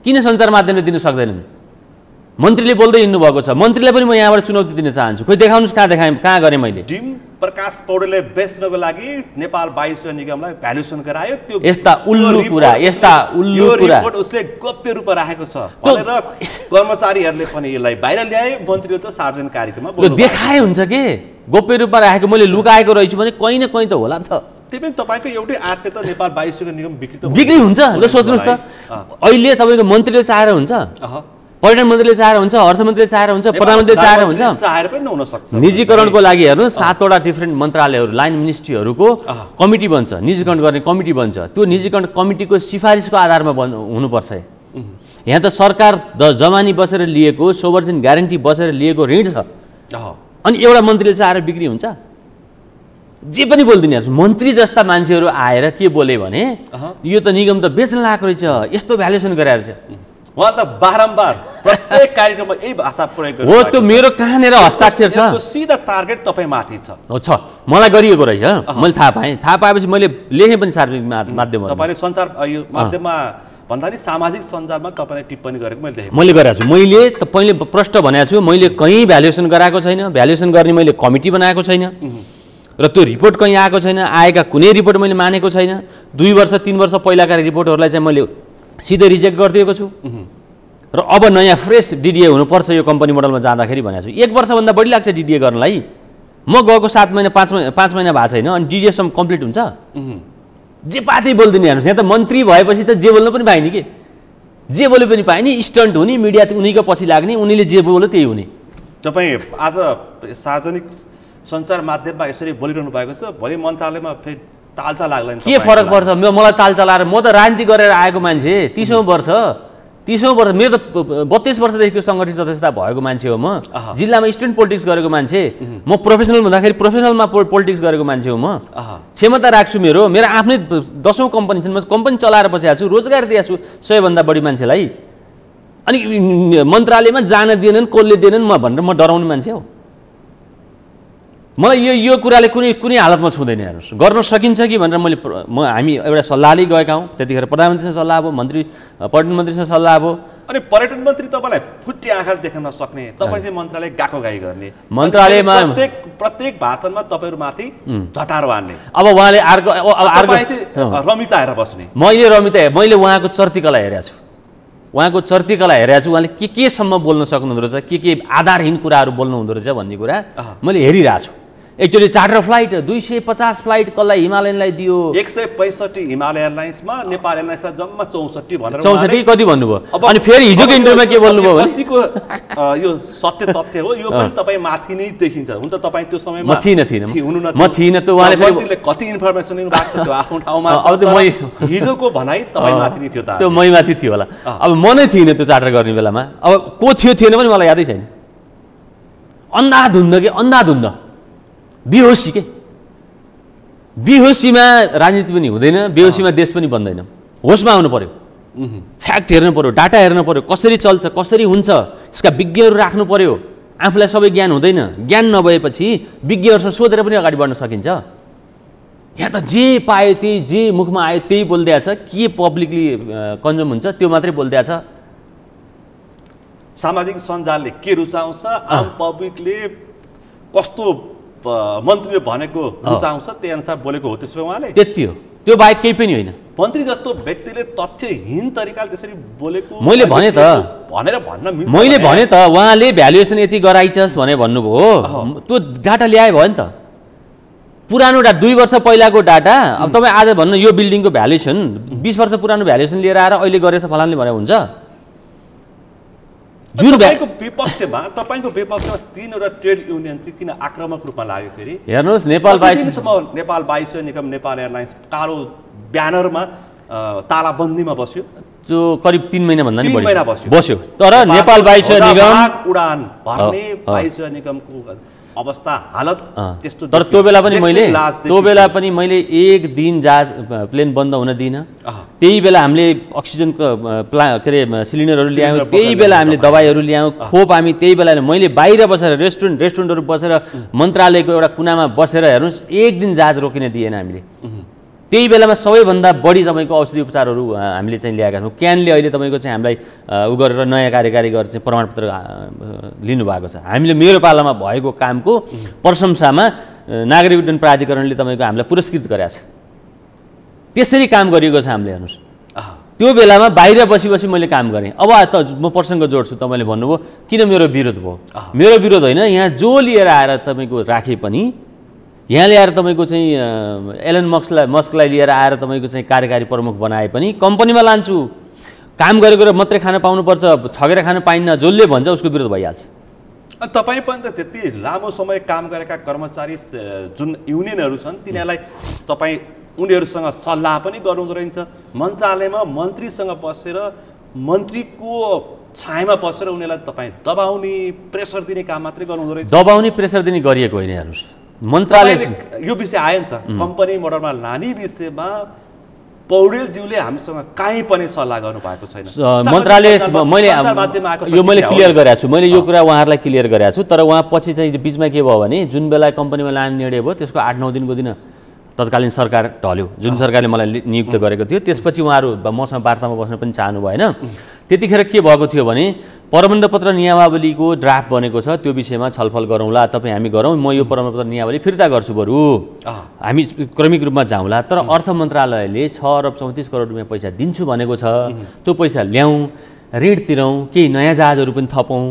किन सञ्चार माध्यमले दिन सक्दैनन्? मन्त्रीले बोल्दै हिँड्नुभएको छ, मन्त्रीलाई पनि म यहाँबाट चुनौती दिन चाहन्छु, खोइ देखाउनुहोस् कहाँ देखाएँ, कहाँ गरेँ मैले? डिम प्रकाश पौडेलले बेच्नको लागि नेपाल वायुसेना निगमलाई भ्यालुएसन गरायो। त्यो यस्ता उल्लु कुरा, यस्ता उल्लु कुरा रिपोर्ट उसले गोप्य रूपमा राखेको छ भनेर कर्मचारीहरूले पनि यसलाई बाहिर ल्याए। मन्त्रीले त सार्वजनिक कार्यक्रममा देखाए हुन्छ के गोप्य रूपमा राखेको, मैले लुकाएको रहेछु भने कहीँ न कहीँ त होला नि त। त्यही पनि तपाईँको एउटै आँटले त नेपाल वायुसेना निगम बिक्री हुन्छ। ल सोच्नुहोस् त, अहिले तपाईँको मन्त्रीले चाहेर हुन्छ, पर्यटन मन्त्रीले चाहेर हुन्छ, अर्थमन्त्रीले चाहेर हुन्छ, प्रधानमन्त्रीले चाहेर हुन्छ, चाहेर पनि नहुन सक्छ। निजीकरणको लागि हेर्नु 7वटा डिफ्रेन्ट मन्त्रालयहरू, लाइन मिनिस्ट्रीहरूको कमिटी बन्छ, निजीकरण गर्ने कमिटी बन्छ। त्यो निजीकरण कमिटीको सिफारिसको आधारमा हुनुपर्छ। यहाँ त सरकार जमानी बसेर लिएको, सोभर्जिन ग्यारेन्टी बसेर लिएको ऋण छ, अनि एउटा मन्त्रीले चाहेर बिक्री हुन्छ? जे पनि बोलिदिने। मन्त्री जस्ता मान्छेहरू आएर के बोले भने यो त निगम त बेच्न लागेको रहेछ, यस्तो भ्यालुएसन गराएर छ। उहाँ त बारम्बार प्रत्येक कार्यक्रममा यही भाषा प्रयोग गर्नु हो। त्यो मेरो कहाँनिर हस्ताक्षर छ, सिधा टार्गेट तपाईँ माथि छ। हो छ, मलाई गरिएको रहेछ, मैले थाहा पाएँ। थाहा पाएपछि मैले लेखेँ पनि सार्वजनिक माध्यममा। तपाईँले सञ्चार यो माध्यममा भन्दा नि सामाजिक सञ्जालमा तपाईँले टिप्पणी गरेको मैले देखेँ। मैले गरेको छु। मैले तपाईँले प्रश्न भनेको छु, मैले कहीँ भ्यालुएसन गराएको छैन, भ्यालुएसन गर्ने मैले कमिटी बनाएको छैन, र त्यो रिपोर्ट कहीँ आएको छैन। आएका कुनै रिपोर्ट मैले मानेको छैन। 2 वर्ष 3 वर्ष पहिलाका रिपोर्टहरूलाई चाहिँ मैले सिधै रिजेक्ट गरिदिएको छु, र अब नयाँ फ्रेस डिडिए हुनुपर्छ यो कम्पनी मोडलमा जाँदाखेरि भनेको छु। 1 वर्षभन्दा बढी लाग्छ डिडिए गर्नलाई। म गएको 7 महिना 5 महिना भएको छैन, अनि डिडिएसम्म कम्प्लिट हुन्छ? जे पातै बोलिदिने हेर्नुहोस्, यहाँ त मन्त्री भएपछि त जे बोल्न पनि पाइने, के जे बोले पनि पाइने, स्टन्ट हुने, मिडिया उनीको पछि लाग्ने, उनीले जे बोल्यो त्यही हुने। तपाईँ आज सार्वजनिक सञ्चार माध्यममा यसरी बोलिरहनु भएको छ, भोलि मन्त्रालयमा फेरि तालचा लाग्दैन, के फरक पर्छ? मलाई तालचा लाएर, म त राजनीति गरेर आएको मान्छे, 30औं वर्ष मेरो त 32 वर्षदेखिको सङ्गठित सदस्यता भएको मान्छे हो। म जिल्लामा स्टुडेन्ट पोलिटिक्स गरेको मान्छे, म प्रोफेसनल भन्दाखेरि प्रोफेसनलमा पोलिटिक्स गरेको मान्छे हो। म क्षमता राख्छु, मेरो आफ्नै 10औं कम्पनी छन्, म कम्पनी चलाएर बसेको छु, रोजगार दिएको छु 100 भन्दा बढी मान्छेलाई। अनि मन्त्रालयमा जान दिएनन्, कसले दिएनन् भनेर म डराउने मान्छे हो? मलाई यो कुराले कुनै हालतमा छुँदैन। हेर्नुहोस्, गर्न सकिन्छ कि भनेर हामी एउटा सल्लाहले गएका हौँ। त्यतिखेर प्रधानमन्त्रीसँग सल्लाह भयो, पर्यटन मन्त्रीसँग सल्लाह भयो। अनि पर्यटन मन्त्री तपाईँलाई फुट्टी आँखाले देख्न सक्ने, तपाईँ चाहिँ मन्त्रालय गाको गाई गर्ने, मन्त्रालयमा प्रत्येक भाषणमा तपाईँहरूमाथि झटारो हान्ने। अब उहाँले अर्को रमिता हेरेर बस्ने। मैले उहाँको चर्तीकला हेरेको छु, उहाँको चर्तीकला हेरेको छु। उहाँले केसम्म बोल्न सक्नुहुँदो रहेछ, के आधारहीन कुराहरू बोल्नु हुँदो रहेछ भन्ने कुरा मैले हेरिरहेको छु। एकचोटि चार्टर फ्लाइट 250 फ्लाइट कसलाई हिमालयनलाई दियो, 165 हिमालय एयरलाइन्समा, नेपाल एयरलाइन्समा जम्मा 64 भनेर 64 कति भन्नुभयो। अनि फेरि हिजोको इन्टरभ्यूमा के बोल्नुभयो भने यो सत्य तथ्य हो, यो पनि तपाईँ माथि नै देखिन्छ। हुन त तपाईँ त्यो समयमा म थिइनँ त उहाँले फेरि कति इन्फर्मेसन लिनु भएको छ त्यो आफ्नो ठाउँमा। अब त हिजोको भनाइ तपाईँ माथि नै थियो त, त्यो मै माथि थियो होला। अब म नै थिइनँ त्यो चार्टर गर्ने बेलामा। अब को थियो थिएन पनि मलाई यादै छैन। अन्धाधुन्द बेहोसी के, बेहोसीमा राजनीति पनि हुँदैन, बेहोसीमा देश पनि बन्दैन। होसमा आउनु पर्यो, फ्याक्ट हेर्नु पर्यो, डाटा हेर्नु पर्यो, कसरी चल्छ, कसरी हुन्छ, यसका विज्ञहरू राख्नु पर्यो। आफूलाई सबै ज्ञान हुँदैन, ज्ञान नभएपछि विज्ञहरूसँग सोधेर पनि अगाडि बढ्न सकिन्छ। यहाँ त जे पायो त्यही, जे मुखमा आयो त्यही बोलिदिएको छ, के पब्लिकली कन्ज्युम हुन्छ त्यो मात्रै बोलिदिएको छ। सामाजिक सञ्जालले के रुचाउँछ, आम पब्लिकले कस्तो मन्त्रीले भनेको रुचाउँछ त्यही अनुसार बोलेको हो त्यसो उहाँले। त्यति हो, त्यो बाहेक केही पनि होइन। मन्त्री जस्तो व्यक्तिले तथ्यहीन तरिकाले त्यसरी बोलेको मैले भने त भन्न मिल्छ। मैले भने त उहाँले भ्यालुएसन यति गराइछस् भने भन्नुभयो, त्यो डाटा ल्याए भयो नि त। पुरानो डाटा 2 वर्ष पहिलाको डाटा। अब तपाईँ आज भन्नु यो बिल्डिङको भ्यालुएसन 20 वर्ष पुरानो भ्यालुएसन लिएर आएर अहिले गरेछ फलानले भने हुन्छ? जुन तपाईको विपक्षमा तीनवटा ट्रेड युनियन चाहिँ किन आक्रामक रूपमा लाग्यो फेरि? हेर्नुहोस्, नेपाल वायुसेवा निगम, नेपाल एयरलाइन्स कालो ब्यानरमा तालाबन्दीमा बस्यो, जो करिब 3 महिनाभन्दा नि बढी बस्यो। तर नेपाल वायुसेवा निगम उडान भर्ने वायुसेवा निगमको अवस्था हालत त्यस्तो। तर त्यो बेला पनि मैले एक दिन जहाज प्लेन बन्द हुन दिइनँ। त्यही बेला हामीले अक्सिजनको के अरे सिलिन्डरहरू ल्यायौँ, त्यही बेला हामीले दबाईहरू ल्यायौँ, खोप हामी त्यही बेला। मैले बाहिर बसेर रेस्टुरेन्टहरू बसेर मन्त्रालयको एउटा कुनामा बसेर हेर्नुहोस्, एक दिन जहाज रोकिन दिएन हामीले। त्यही बेलामा सबैभन्दा बढी तपाईँको औषधि उपचारहरू हामीले चाहिँ ल्याएका छौँ। क्यानले अहिले तपाईँको चाहिँ हामीलाई उ गरेर नयाँ कार्यकारी गरेर चाहिँ प्रमाणपत्र लिनुभएको छ। हामीले मेरो पालामा भएको कामको प्रशंसामा नागरिक उड्डयन प्राधिकरणले तपाईँको हामीलाई पुरस्कृत गरेका छ। त्यसरी काम गरिएको छ हामीले। हेर्नुहोस्, त्यो बेलामा बाहिर बसी मैले काम गरेँ। अब त म प्रसङ्ग जोड्छु। तपाईँले भन्नुभयो किन मेरो विरोध भयो? मेरो विरोध होइन, यहाँ जो लिएर आएर तपाईँको राखे पनि, यहाँ ल्याएर तपाईँको चाहिँ एलन मस्कलाई लिएर आएर तपाईँको चाहिँ कार्यकारी प्रमुख बनाए पनि कम्पनीमा लान्छु, काम गरेको मात्रै खान पाउनुपर्छ, ठगेर खान पाइन्न, जसले भन्छ उसको विरोध भइहाल्छ। तपाईँ पनि त त्यति लामो समय काम गरेका कर्मचारी जुन युनियनहरू छन् तिनीहरूलाई तपाईँ उनीहरूसँग सल्लाह पनि गर्नुहुँदो रहेछ। मन्त्रालयमा मन्त्रीसँग बसेर मन्त्रीको छायामा बसेर उनीहरूलाई तपाईँ दबाउने प्रेसर दिने काम मात्रै गर्नुहुँदो रहेछ। दबाउने प्रेसर दिने गरिएको होइन। हेर्नुहोस्, मन्त्रालय यो विषय आयो नि त, कम्पनी मोडलमा लाने विषयमा पौडेलज्यूले हामीसँग काहीँ पनि सल्लाह गर्नु भएको छैन। मन्त्रालय मैले क्लियर गरेको छु, मैले यो कुरा उहाँहरूलाई क्लियर गरेको छु। तर उहाँ पछि चाहिँ बिचमा के भयो भने जुन बेला कम्पनीमा लाने निर्णय भयो त्यसको 8-9 दिनको दिन तत्कालीन सरकार ढल्यो, जुन सरकारले मलाई नियुक्त गरेको थियो। त्यसपछि उहाँहरू मसँग वार्तामा बस्न पनि चाहनु भएन। त्यतिखेर के भएको थियो भने प्रबन्धपत्र नियमावलीको ड्राफ्ट बनेको छ, त्यो विषयमा छलफल गरौँला, तपाईँ हामी गरौँ, म यो प्रबन्धपत्र नियमावली फिर्ता गर्छु, बरु हामी क्रमिक रूपमा जाउँला। तर अर्थ मन्त्रालयले 6 अरब 34 करोड रुपियाँ पैसा दिन्छु भनेको छ। त्यो पैसा ल्याउँ, ऋण तिरौँ, केही नयाँ जहाजहरू पनि थपौँ,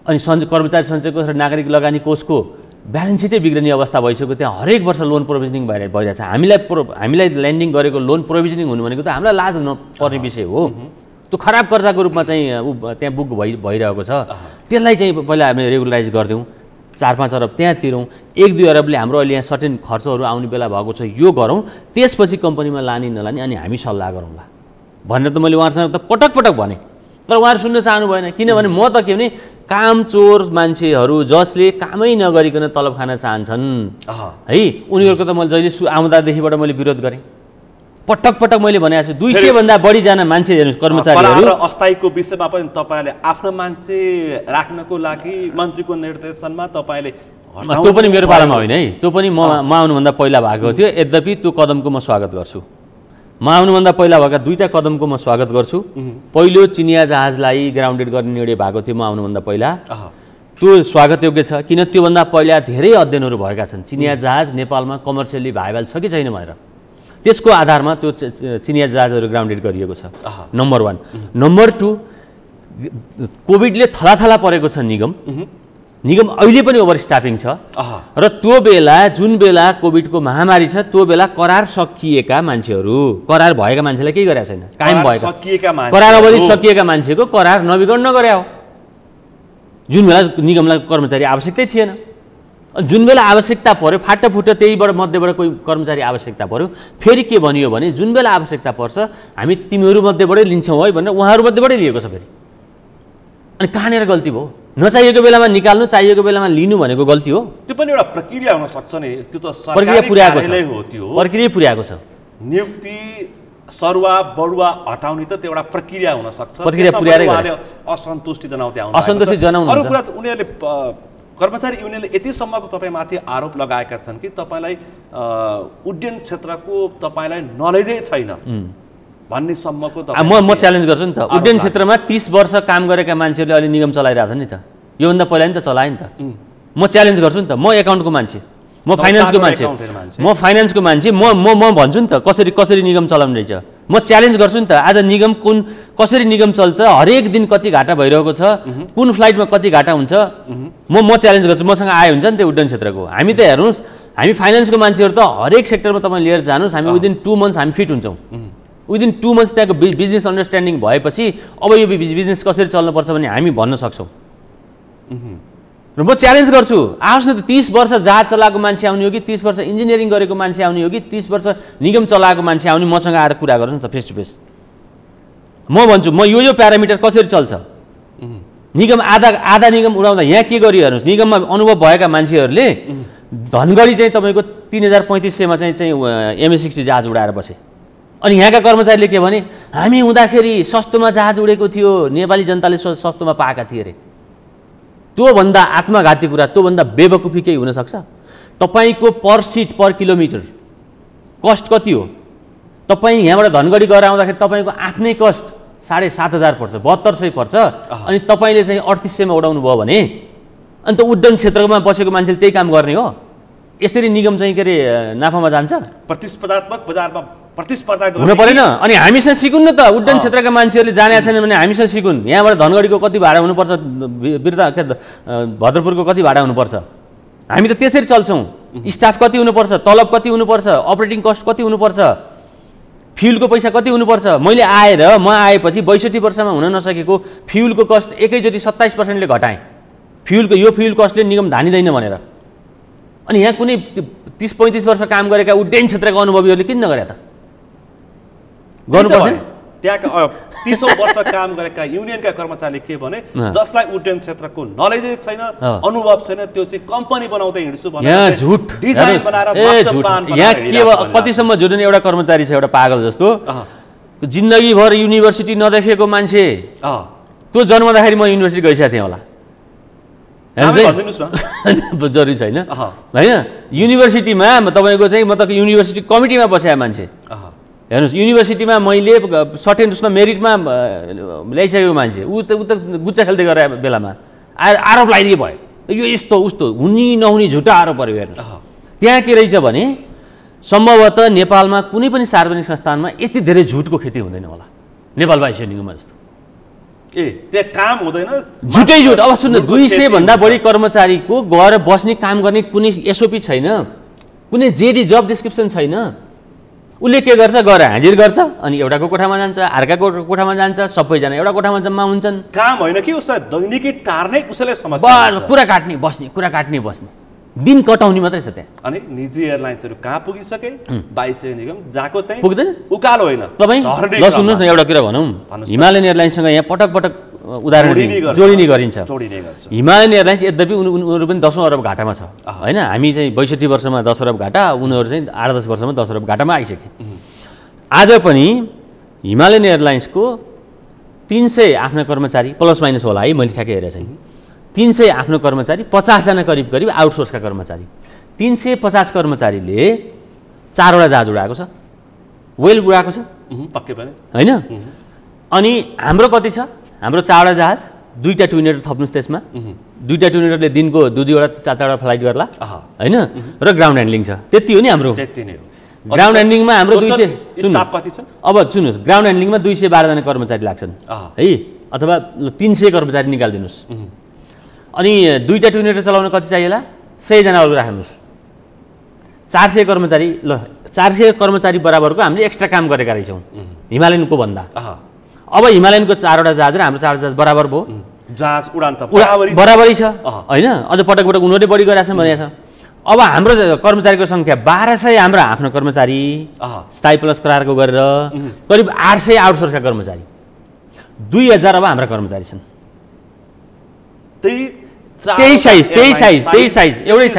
अनि कर्मचारी सञ्चय कोष र नागरिक लगानी कोषको ब्यालेन्स सिटै बिग्रिने अवस्था भइसक्यो। त्यहाँ हरेक वर्ष लोन प्रोभिजनिङ भइरहेछ। हामीलाई ल्यान्डिङ गरेको लोन प्रोभिजनिङ हुनु भनेको त हामीलाई लाज हुनुपर्ने विषय हो। त्यो खराब कर्जाको रूपमा चाहिँ त्यहाँ बुक भइरहेको छ। त्यसलाई चाहिँ पहिला हामीले रेगुलराइज गरिदिउँ, 4-5 अरब त्यहाँ तिरौँ, 1-2 अरबले हाम्रो अहिले यहाँ सर्टेन खर्चहरू आउने बेला भएको छ, यो गरौँ, त्यसपछि कम्पनीमा लाने नलाने अनि हामी सल्लाह गरौँला भनेर त मैले उहाँहरूसँग त पटक भने। तर उहाँहरू सुन्न चाहनु भएन। किनभने म त के भने कामचोर मान्छेहरू जसले कामै नगरिकन तलब खान चाहन्छन् है, उनीहरूको त मैले जहिले आउँदादेखिबाट मैले विरोध गरेँ। पटक मैले भनेको छु, 200 भन्दा बढीजना मान्छे हेर्नुहोस् कर्मचारीहरू। अस्थायीको विषयमा पनि तपाईँले आफ्नो मान्छे राख्नको लागि मन्त्रीको निर्देशनमा तपाईँले त्यो पनि मेरो पालामा होइन है, त्यो पनि म आउनुभन्दा पहिला भएको थियो। यद्यपि त्यो कदमको म स्वागत गर्छु। म आउनुभन्दा पहिला भएका 2टा कदमको म स्वागत गर्छु। पहिलो चिनिया जहाजलाई ग्राउन्डेड गर्ने निर्णय भएको थियो म आउनुभन्दा पहिला, त्यो स्वागतयोग्य छ। किन त्योभन्दा पहिला धेरै अध्ययनहरू भएका छन् चिनिया जहाज नेपालमा कमर्सियली भाइबल छ कि छैन भनेर। त्यसको आधारमा त्यो चिनिया जहाजहरू ग्राउन्डेड गरिएको छ, नम्बर 1। नम्बर 2, कोभिडले थलाथला परेको छ निगम अहिले पनि ओभर स्टाफिङ छ। र त्यो बेला जुन बेला कोभिडको महामारी छ त्यो बेला करार सकिएका मान्छेहरू, करार भएका मान्छेलाई केही गरेका छैन, कायम भएका करार अवधि सकिएका मान्छेको करार नवीकरण नगरे हो। जुन बेला निगमलाई कर्मचारी आवश्यकतै थिएन, जुन बेला आवश्यकता पर्यो फाटफुट त्यहीबाट मध्येबाट कोही कर्मचारी आवश्यकता पर्यो, फेरि के भनियो भने जुन बेला आवश्यकता पर्छ हामी तिमीहरू मध्येबाटै लिन्छौँ है भनेर उहाँहरू मध्येबाटै लिएको छ। फेरि अनि कहाँनिर गल्ती भयो? नचाहिएको बेलामा निकाल्नु, चाहिएको बेलामा लिनु भनेको गल्ती हो। त्यो पनि एउटा प्रक्रिया हुन सक्छ नि, त्यो त प्रक्रिया पुर्याएको छ। नियुक्ति सरुवा बढुवा हटाउने त त्यो एउटा प्रक्रिया हुन सक्छ। प्रक्रिया पुर्याएरै असन्तुष्टि जनाउँदै जनाउनु। अरू कुरा उनीहरूले कर्मचारी युनियनले यतिसम्मको तपाईँमाथि आरोप लगाएका छन् कि तपाईँलाई उड्डयन क्षेत्रको तपाईँलाई नलेजै छैन भन्ने सम्मको म च्यालेन्ज गर्छु नि त। उड्डयन क्षेत्रमा 30 वर्ष काम गरेका मान्छेहरूले अहिले निगम चलाइरहेछन् नि त, योभन्दा पहिला नि त चलाए नि त। म च्यालेन्ज गर्छु नि त, म एकाउन्टको मान्छे, म फाइनेन्सको मान्छे, म भन्छु नि त कसरी निगम चलाउने रहेछ। म च्यालेन्ज गर्छु नि त, आज निगम कसरी निगम चल्छ, हरेक दिन कति घाटा भइरहेको छ, कुन फ्लाइटमा कति घाटा हुन्छ, म च्यालेन्ज गर्छु। मसँग आयो हुन्छ नि त्यो उड्डयन क्षेत्रको। हामी त हेर्नुहोस्, हामी फाइनेन्सको मान्छेहरू त हरेक सेक्टरमा तपाईँ लिएर जानुहोस्, हामी विदिन 2 मन्थ्स हामी फिट हुन्छौँ। विदिन 2 मन्थ्स त्यहाँको बिजनेस अन्डरस्ट्यान्डिङ भएपछि अब यो बिजनेस कसरी चल्नुपर्छ भन्ने हामी भन्न सक्छौँ। र म च्यालेन्ज गर्छु, आओस् न त 30 वर्ष जहाज चलाएको मान्छे आउने हो कि 30 वर्ष इन्जिनियरिङ गरेको मान्छे आउने हो कि 30 वर्ष निगम चलाएको मान्छे आउने, मसँग आएर कुरा गर्नु न त फेस टु फेस। म भन्छु म यो प्यारामिटर कसरी चल्छ। निगम आधा निगम उडाउँदा यहाँ के गरी हेर्नुहोस्, निगममा अनुभव भएका मान्छेहरूले धनगढी चाहिँ तपाईँको 3035मा चाहिँ MS60 जहाज उडाएर बसे। अनि यहाँका कर्मचारीले के भने, हामी हुँदाखेरि सस्तोमा जहाज उडेको थियो, नेपाली जनताले सस्तोमा पाएका थिए अरे। त्योभन्दा आत्मघाती कुरा, त्योभन्दा बेवकुफी केही हुनसक्छ? तपाईँको पर सिट पर किलोमिटर कस्ट कति हो? तपाईँ यहाँबाट धनगढी गएर आउँदाखेरि तपाईँको आफ्नै कस्ट 7,500 पर्छ, 7200 पर्छ। अनि तपाईँले चाहिँ 3800मा उडाउनु भयो भने अन्त उड्डयन क्षेत्रमा बसेको मान्छेले त्यही काम गर्ने हो? यसरी निगम चाहिँ के अरे नाफामा जान्छ? प्रतिस्पर्धात्मक बजारमा प्रतिस्पर्धा हुनु परेन? अनि हामीसँग सिकुन् न त, उड्डयन क्षेत्रका मान्छेहरूले जाने छैन भने हामीसँग सिकुन्। यहाँबाट धनगढीको कति भाडा हुनुपर्छ, भद्रपुरको कति भाडा हुनुपर्छ, हामी त त्यसरी चल्छौँ। स्टाफ कति हुनुपर्छ, तलब कति हुनुपर्छ, अपरेटिङ कस्ट कति हुनुपर्छ, फ्युलको पैसा कति हुनुपर्छ। मैले म आएपछि 62 वर्षमा हुन नसकेको फ्युलको कस्ट एकैचोटि 27%ले घटाएँ। यो फ्युल कस्टले निगम धानिँदैन भनेर। अनि यहाँ कुनै 30-35 वर्ष काम गरेका उड्डयन क्षेत्रका अनुभवीहरूले किन नगरे त? गर्नु पर्दैन? त्यहाँका 30 वर्ष काम गरेका युनियनका कर्मचारीले के भने, जसलाई उड्डयन क्षेत्रको नलेज छैन, अनुभव छैन, त्यो चाहिँ कम्पनी बनाउँदै हिँड्छु भनेर यहाँ झुट डिजाइन बनाएर यहाँ के कतिसम्म झुट्ने एउटा कर्मचारी छ, एउटा पागल जस्तो, जिन्दगीभर युनिभर्सिटी नदेखेको मान्छे, त्यो जन्मदाखेरि म युनिभर्सिटी गइसकेको थिएँ होला, जरुरी छैन होइन? युनिभर्सिटीमा तपाईँको चाहिँ म त युनिभर्सिटी कमिटीमा बसेको मान्छे, हेर्नुहोस्, युनिभर्सिटीमा मैले सर्टेन उसमा मेरिटमा ल्याइसकेको मान्छे, ऊ त गुच्चा खेल्दै गएर बेलामा आएर आरोप लगाइदिए भयो, यो यस्तो उस्तो हुने नहुने झुटा आरोप पऱ्यो। हेर्नुहोस्, त्यहाँ के रहेछ भने सम्भवतः नेपालमा कुनै पनि सार्वजनिक संस्थानमा यति धेरै झुटको खेती हुँदैन होला, नेपाल वाइसिया निगममा जस्तो। त्यहाँ काम हुँदैन, झुटै झुट। अब सुन्नु, 200 भन्दा बढी कर्मचारीको गएर बस्ने काम गर्ने कुनै SOP छैन, कुनै जेडी जब डिस्क्रिप्सन छैन। उसले के गर्छ, गएर हाजिर गर्छ, अनि एउटाको कोठामा जान्छ, अर्काको कोठामा जान्छ, सबैजना एउटा कोठामा जम्मा हुन्छन्। काम होइन कि उसलाई दैनिकी टार्ने उसैले समस्या, कुरा काट्ने बस्ने, कुरा काट्ने बस्ने, दिन कटाउने मात्रै छ त्यहाँ। अनि निजी एयरलाइन्सहरू कहाँ पुगिसके, वायुसेना निगम जहाँको त्यही पुग्दैन, उकालो होइन। तपाईँ ल सुन्नुहोस् न, एउटा कुरा भनौँ, हिमालयन एयरलाइन्ससँग यहाँ पटक पटक उदाहरण जोडिने गरिन्छ। हिमालयन एयरलाइन्स यद्यपि उनीहरू पनि 10औं अरब घाटामा छ होइन? हामी चाहिँ 62 वर्षमा 10 अरब घाटा, उनीहरू चाहिँ 8-10 वर्षमा 10 अरब घाटामा आइसके। आज पनि हिमालयन एयरलाइन्सको 300 आफ्ना कर्मचारी प्लस माइनस होला है, मैले ठ्याक्कै हेरेको छैन, 300 आफ्नो कर्मचारी, 50 जना करिब आउटसोर्सका कर्मचारी, 350 कर्मचारीले 4 वटा जहाज उडाएको छ, वेल उडाएको छ पक्कै पनि होइन? अनि हाम्रो कति छ? हाम्रो 4 वटा जहाज, 2टा ट्विनेटर थप्नुहोस् त्यसमा, 2टा ट्विनेटरले दिनको 2-2 वटा 4-4 वटा फ्लाइट गर्ला होइन? र ग्राउन्ड ह्यान्डलिङ छ, त्यति हो नि हाम्रो। ग्राउन्ड ह्यान्डलिङमा हाम्रो 200 स्टाफ कति छ? अब सुन्नुहोस्, ग्राउन्ड ह्यान्डलिङमा 212 जना कर्मचारी लाग्छन् है, अथवा 300 कर्मचारी निकालिदिनुहोस्। अनि 2टा ट्विनेटर चलाउन कति चाहिएला? 100 जना अरू राख्नुहोस्, 400 कर्मचारी। ल 400 कर्मचारी बराबरको हामीले एक्स्ट्रा काम गरेका रहेछौँ हिमालयनको भन्दा। अब हिमालयनको 4 वटा जहाज र हाम्रो 4 वटा जहाज बराबर भयो, जहाज उडान त बराबरी छ होइन? अझ पटक पटक उनीहरूले बढी गरेका छन् भनेको छ। अब हाम्रो कर्मचारीको सङ्ख्या 1200 हाम्रो आफ्नो कर्मचारी स्थायी प्लस करारको गरेर, करिब 800 आउटसोर्सका कर्मचारी, 2000 अब हाम्रा कर्मचारी छन्। त्यही साइज एउटै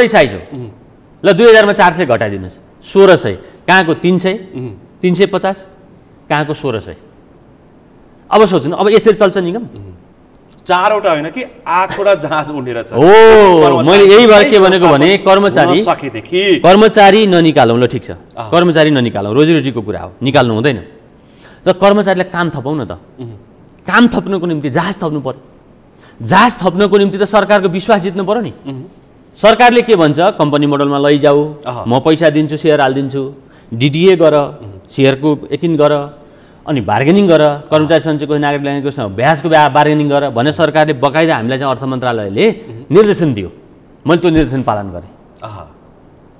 साइज हो। ल 2000 मा 400 घटाइदिनुहोस्, 1600, कहाँको 300, 350, कहाँको 1600। अब सोच्नु, अब यसरी चल्छ निगम? 4 वटा होइन कि 8 वटा जहाज उडेर छ। हो, मैले यही भएर के भनेको भने कर्मचारी ननिकालौँ। ल ठिक छ, कर्मचारी ननिकालौँ, रोजीरोटीको कुरा हो, निकाल्नु हुँदैन। र कर्मचारीलाई काम थपाउँ न त, काम थप्नुको निम्ति जहाज थप्नु पर्यो। जहाज थप्नको निम्ति त सरकारको विश्वास जित्नु पर्यो नि। सरकारले के भन्छ, कम्पनी मोडलमा लैजाऊ, म पैसा दिन्छु, सेयर हालिदिन्छु, DDA गर, सेयरको यकिन गर, अनि बार्गेनिङ गर, कर्मचारी सञ्चयको नागरिक ल्याङ्गको ब्याजको बार्गेनिङ गर भने सरकारले बकाइदा हामीलाई चाहिँ अर्थ मन्त्रालयले निर्देशन दियो। मैले त्यो निर्देशन पालन गरेँ।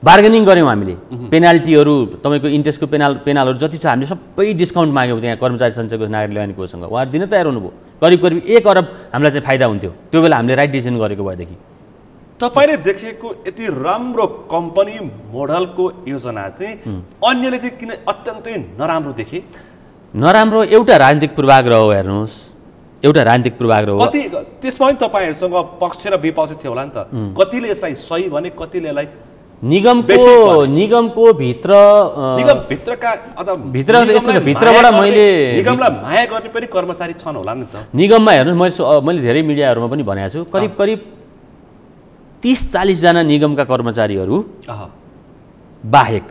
बार्गेनिङ गऱ्यौँ हामीले पेनाल्टीहरू तपाईँको इन्ट्रेस्टको पेनालहरू जति छ हामीले सबै डिस्काउन्ट माग्यौँ त्यहाँ कर्मचारी सञ्चय कोष नागरिक लगानी कोषसँग उहाँहरू दिन तयार हुनुभयो करिब 1 अर्ब हामीलाई चाहिँ फाइदा हुन्थ्यो त्यो बेला हामीले राइट डिसिजन गरेको भएदेखि तपाईले देखेको यति राम्रो कम्पनी मोडलको योजना चाहिँ अन्यले चाहिँ किन अत्यन्तै नराम्रो देखे नराम्रो एउटा राजनीतिक पूर्वाग्रह हो हेर्नुहोस् एउटा राजनीतिक पूर्वाग्रह हो कति त्यसमा पनि तपाईहरुसँग पक्ष र विपक्ष थियो होला नि त कतिले यसलाई सही भने कतिले यसलाई निगमको भित्र निगम भित्रका अथवा भित्र यस्तो छ भित्रबाट मैले निगमलाई माया गर्ने पनि कर्मचारी छन् होला नि त निगममा हेर्नुहोस् मैले धेरै मिडियाहरुमा पनि भनेको छु करिब 30-40 जना निगमका कर्मचारीहरू बाहेक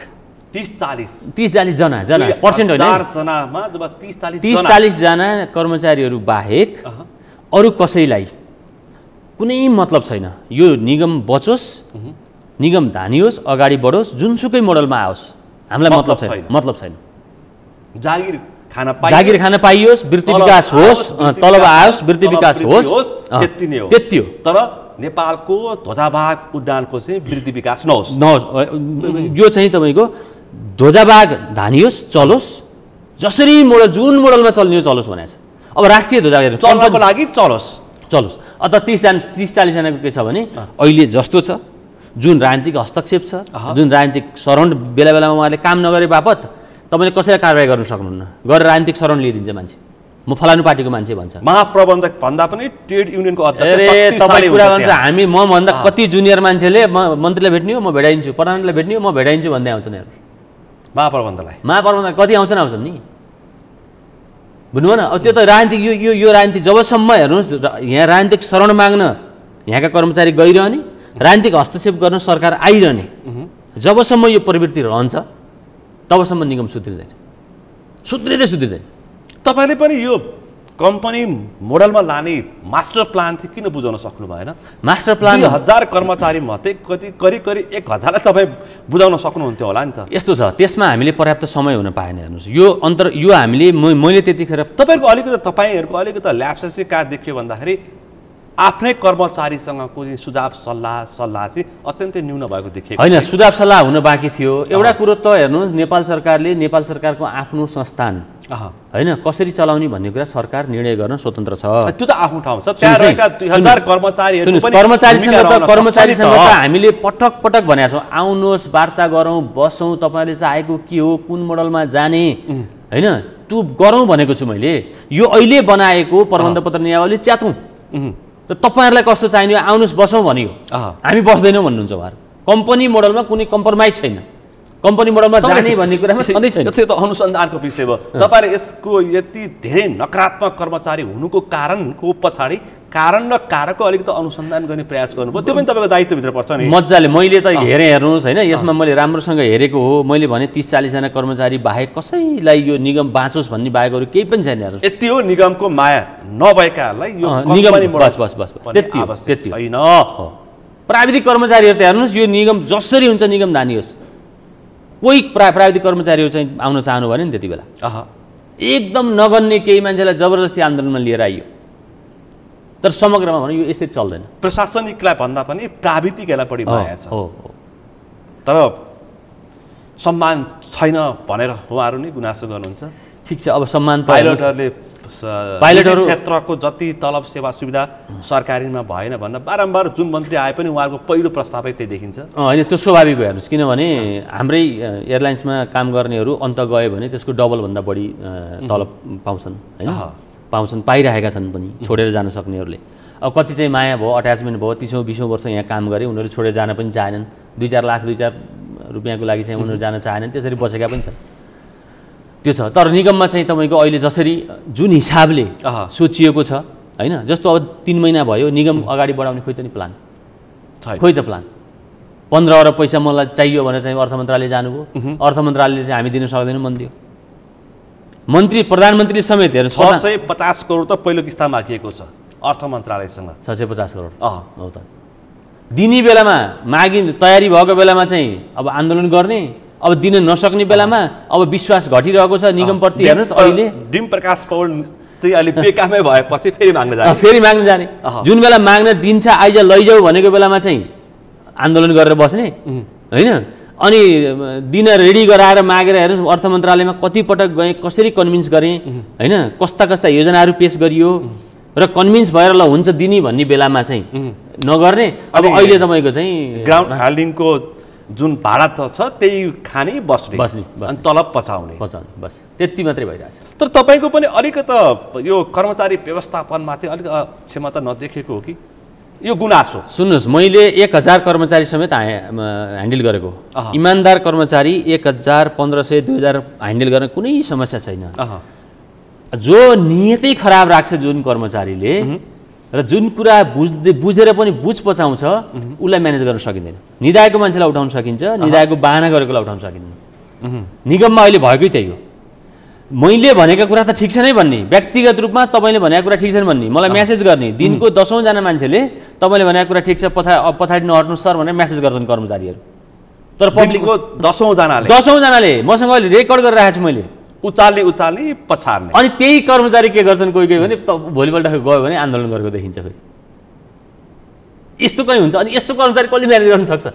30-40 जना पर्सेन्ट होइन 4 जनामा जब 30-40 जना कर्मचारीहरू बाहेक अरु कसैलाई कुनै मतलब छैन यो निगम बचोस् निगम धानियोस् अगाडि बढोस् जुनसुकै मोडलमा आओस् हामीलाई मतलब छैन जागिर खान पाइयोस् वृत्ति विकास होस् तलब आओस् वृत्ति विकास होस् त्यति हो तर नेपालको ध्वजाबाग उद्यानको चाहिँ वृद्धि विकास नहोस् यो चाहिँ तपाईको ध्वजाबाग धानियोस् चलोस् जसरी मोडल जुन मोडलमा चल्ने चलोस् भनेको छ अब राष्ट्रिय ध्वजाबाग चल्नको लागि चलोस् अत 30-40 जनाको के छ भने अहिले जस्तो छ जुन राजनीतिक हस्तक्षेप छ जुन राजनीतिक शरण बेला बेलामा उहाँले काम नगरे बापत तपाईले कसैलाई कारबाही गर्न सक्नुहुन्न गरेर राजनीतिक शरण लिइदिन्छ मान्छे म फलानु पार्टीको मान्छे भन्छ महाप्रबन्धक भन्दा पनि ट्रेड युनियनको अध्यक्ष अरे तपाई कुरा गर्नुहुन्छ हामी म भन्दा कति जुनियर मान्छेले मन्त्रीलाई भेट्ने हो म भेटाइन्छु प्रधानमन्त्रीलाई भेट्ने हो म भेटाइन्छु भन्दै आउँछन् हेर्नु महाप्रबन्धक कति आउँछन् नि बुझ्नुभयो न अब त्यो त राजनीतिक यो राजनीति जबसम्म हेर्नुहोस् यहाँ राजनीतिक शरण माग्न यहाँका कर्मचारी गइरहने राजनीतिक हस्तक्षेप गर्न सरकार आइरहने जबसम्म यो प्रवृत्ति रहन्छ तबसम्म निगम सुध्रिँदै तपाईले पनि यो कम्पनी मोडलमा लाने मास्टर प्लान चाहिँ किन बुझाउन सक्नु भएन मास्टर प्लान 1000 कर्मचारी मध्ये करिब 1000लाई तपाई बुझाउन सक्नुहुन्थ्यो होला नि त यस्तो छ त्यसमा हामीले पर्याप्त समय हुन पाएन हेर्नुस् यो हामीले मैले त्यतिखेर तपाईहरुको अलिकति ल्याप्सेस चाहिँ कहाँ देखियो भन्दाखेरि आफ्नै कर्मचारीसँगको सुझाव सल्लाह चाहिँ अत्यन्तै न्यून भएको देखिएको हैन सुझाव सल्लाह हुन बाँकी थियो एउटा कुरो त हेर्नुस् नेपाल सरकारको आफ्नो संस्थान हैन कसरी चलाउने भन्ने कुरा सरकार निर्णय गर्न स्वतन्त्र छ त्यो त आफ्नो ठाउँ छ त्यहाँ रहेका 2000 कर्मचारीहरु पनि कर्मचारीसँग त हामीले पटक भनेका छौं आउनुहोस् वार्ता गरौँ बसौँ तपाईले चाहेको के हो कुन मोडलमा जाने हैन त्यो गरौँ भनेको छु मैले यो अहिले बनाएको प्रबन्ध पत्र नियमावली च्यातौं र तपाईहरुलाई कस्तो चाहिने आउनुस् बसौँ भनियो हामी बस्दैनौं भन्नुहुन्छ उहाँहरु कम्पनी मोडलमा कुनै कम्प्रोमाइज छैन कम्पनी मोडलमा जाने भन्ने कुरामा सधैँ छैन त्यो त अनुसन्धानको विषय हो तपाईहरु यसको यति धेरै नकारात्मक कर्मचारी हुनुको कारणको पछाडी कारण र कारकको अलिकति अनुसन्धान गर्ने प्रयास गर्नुभयो त्यो पनि तपाईको दायित्व भित्र पर्छ नि मज्जाले मैले त हेर्नुस् हैन यसमा मैले राम्रोसँग हेरेको हो मैले भने 30-40 जना कर्मचारी बाहेक कसैलाई यो निगम बाँचोस् भन्ने बाहेक अरु केही पनि छैन हेर्नुस् यति हो निगमको माया नभएकालाई यो कम्पनी मोडल बस त्यति छैन प्राविधिक कर्मचारीहरु त हेर्नुस् यो निगम जसरी हुन्छ निगम धानियोस् कोही प्राविधिक कर्मचारीहरु चाहिँ आउन चाहनु भने नि त्यति बेला एकदम नगन्ने केही मान्छेलाई जबरजस्ती आन्दोलनमा लिएर आइयो तर समग्रमा भने यो यस्तै चल्दैन प्रशासनिकलाई भन्दा पनि प्राविधिकलाई बढी माया छ तर सम्मान छैन भनेर उहाँहरु नै गुनासो गर्नुहुन्छ ठीक छ अब सम्मान पाइलटहरु क्षेत्रको जति तलब सेवा सुविधा सरकारीमा भएन भन्न बारम्बार जुन मन्त्री आए पनि उहाँको पहिलो प्रस्तावै त्यही देखिन्छ हैन त्यो स्वाभाविक हो हेर्नुस् किनभने हाम्रै एयरलाइन्समा काम गर्नेहरु अन्त गए भने त्यसको डबल भन्दा बढी तलब पाउँछन् हैन पाइरहेका छन् पनि छोडेर जान सक्नेहरुले अब कति चाहिँ माया भयो अट्याचमेन्ट भयो 30-20 वर्ष यहाँ काम गरे उनीहरु छोडेर जान पनि चाहेनन् 2-4 लाख 2-4 रुपैयाँको लागि चाहिँ उनीहरु जान चाहेनन् त्यसरी बसेका पनि छन् त्यो छ तर निगममा चाहिँ तपाईको अहिले जसरी जुन हिसाबले सोचिएको छ हैन जस्तो अब 3 महिना भयो निगम अगाडि बढाउने खोइ त नि प्लान 15 अरब पैसा मलाई चाहियो भनेर चाहिँ अर्थ मन्त्रालयले जानुभयो अर्थ मन्त्रालयले चाहिँ हामी दिन सक्दैनौं भन्दियो मन्त्री प्रधानमन्त्री समेत हेर्नु 650 करोड त पहिलो किस्ता मागिएको छ अर्थ मन्त्रालयसँग 650 करोड हो त दिने बेलामा मागि तयारी भएको बेलामा चाहिँ अब आन्दोलन गर्ने अब दिन नसक्ने बेलामा अब विश्वास घटिरहेको छ निगमप्रति हेर्नुस् अहिले डिम प्रकाश पौड चाहिँ अलि बेकामै भएपछि फेरि माग्न जाने जुन बेला माग्न दिन्छ आइज लैजाऊ भनेको बेलामा चाहिँ आन्दोलन गरेर बस्ने हैन अनि दिन रेडी गराएर मागेर हेर्नुहोस् अर्थ मन्त्रालयमा कति पटक गएँ, कसरी कन्भिन्स गरेँ होइन, कस्ता कस्ता योजनाहरू पेश गरियो र कन्भिन्स भएर ल हुन्छ दिने भन्ने बेलामा चाहिँ नगर्ने। अब अहिले तपाईँको चाहिँ ग्राउन्ड ह्यान्डलिङको जुन भाडा त छ त्यही खाने बस्ने अनि तलब पचाउने बस त्यति मात्रै भइरहेछ। तर तपाईँको पनि अलिकति यो कर्मचारी व्यवस्थापनमा चाहिँ अलिक क्षमता नदेखेको हो कि यो गुनासो? सुन्नुहोस्, मैले 1000 कर्मचारी समेत ह्यान्डल गरेको। इमान्दार कर्मचारी 1000, 1500, 2000 ह्यान्डल गर्न कुनै समस्या छैन। जो नियतै खराब राख्छ जुन कर्मचारीले र जुन कुरा बुझेर पनि बुझ पचाउँछ उसलाई म्यानेज गर्न सकिँदैन। निदायको मान्छेलाई उठाउन सकिन्छ, निदायको बाहना गरेकोलाई उठाउन सकिँदैन। निगममा अहिले भएकै त्यही हो। मैले भनेका कुरा त ठिक छ नै भन्ने, व्यक्तिगत रूपमा तपाईँले भनेको कुरा ठिक छैन भन्ने, मलाई म्यासेज गर्ने। दिनको 10औं जना मान्छेले तपाईँले भनेको कुरा ठिक छ पछाडि नहट्नु सर भनेर म्यासेज गर्छन् कर्मचारीहरू। तर पब्लिकको 10औं जनाले मसँग अहिले रेकर्ड गरेर राखेको छु मैले, उचाल्ने पछार्ने। अनि त्यही कर्मचारी के गर्छन् कोही भने भोलिपल्ट गयो भने आन्दोलन गरेको देखिन्छ। फेरि यस्तो कहीँ हुन्छ। अनि यस्तो कर्मचारी कसले म्यानेज गर्न सक्छ?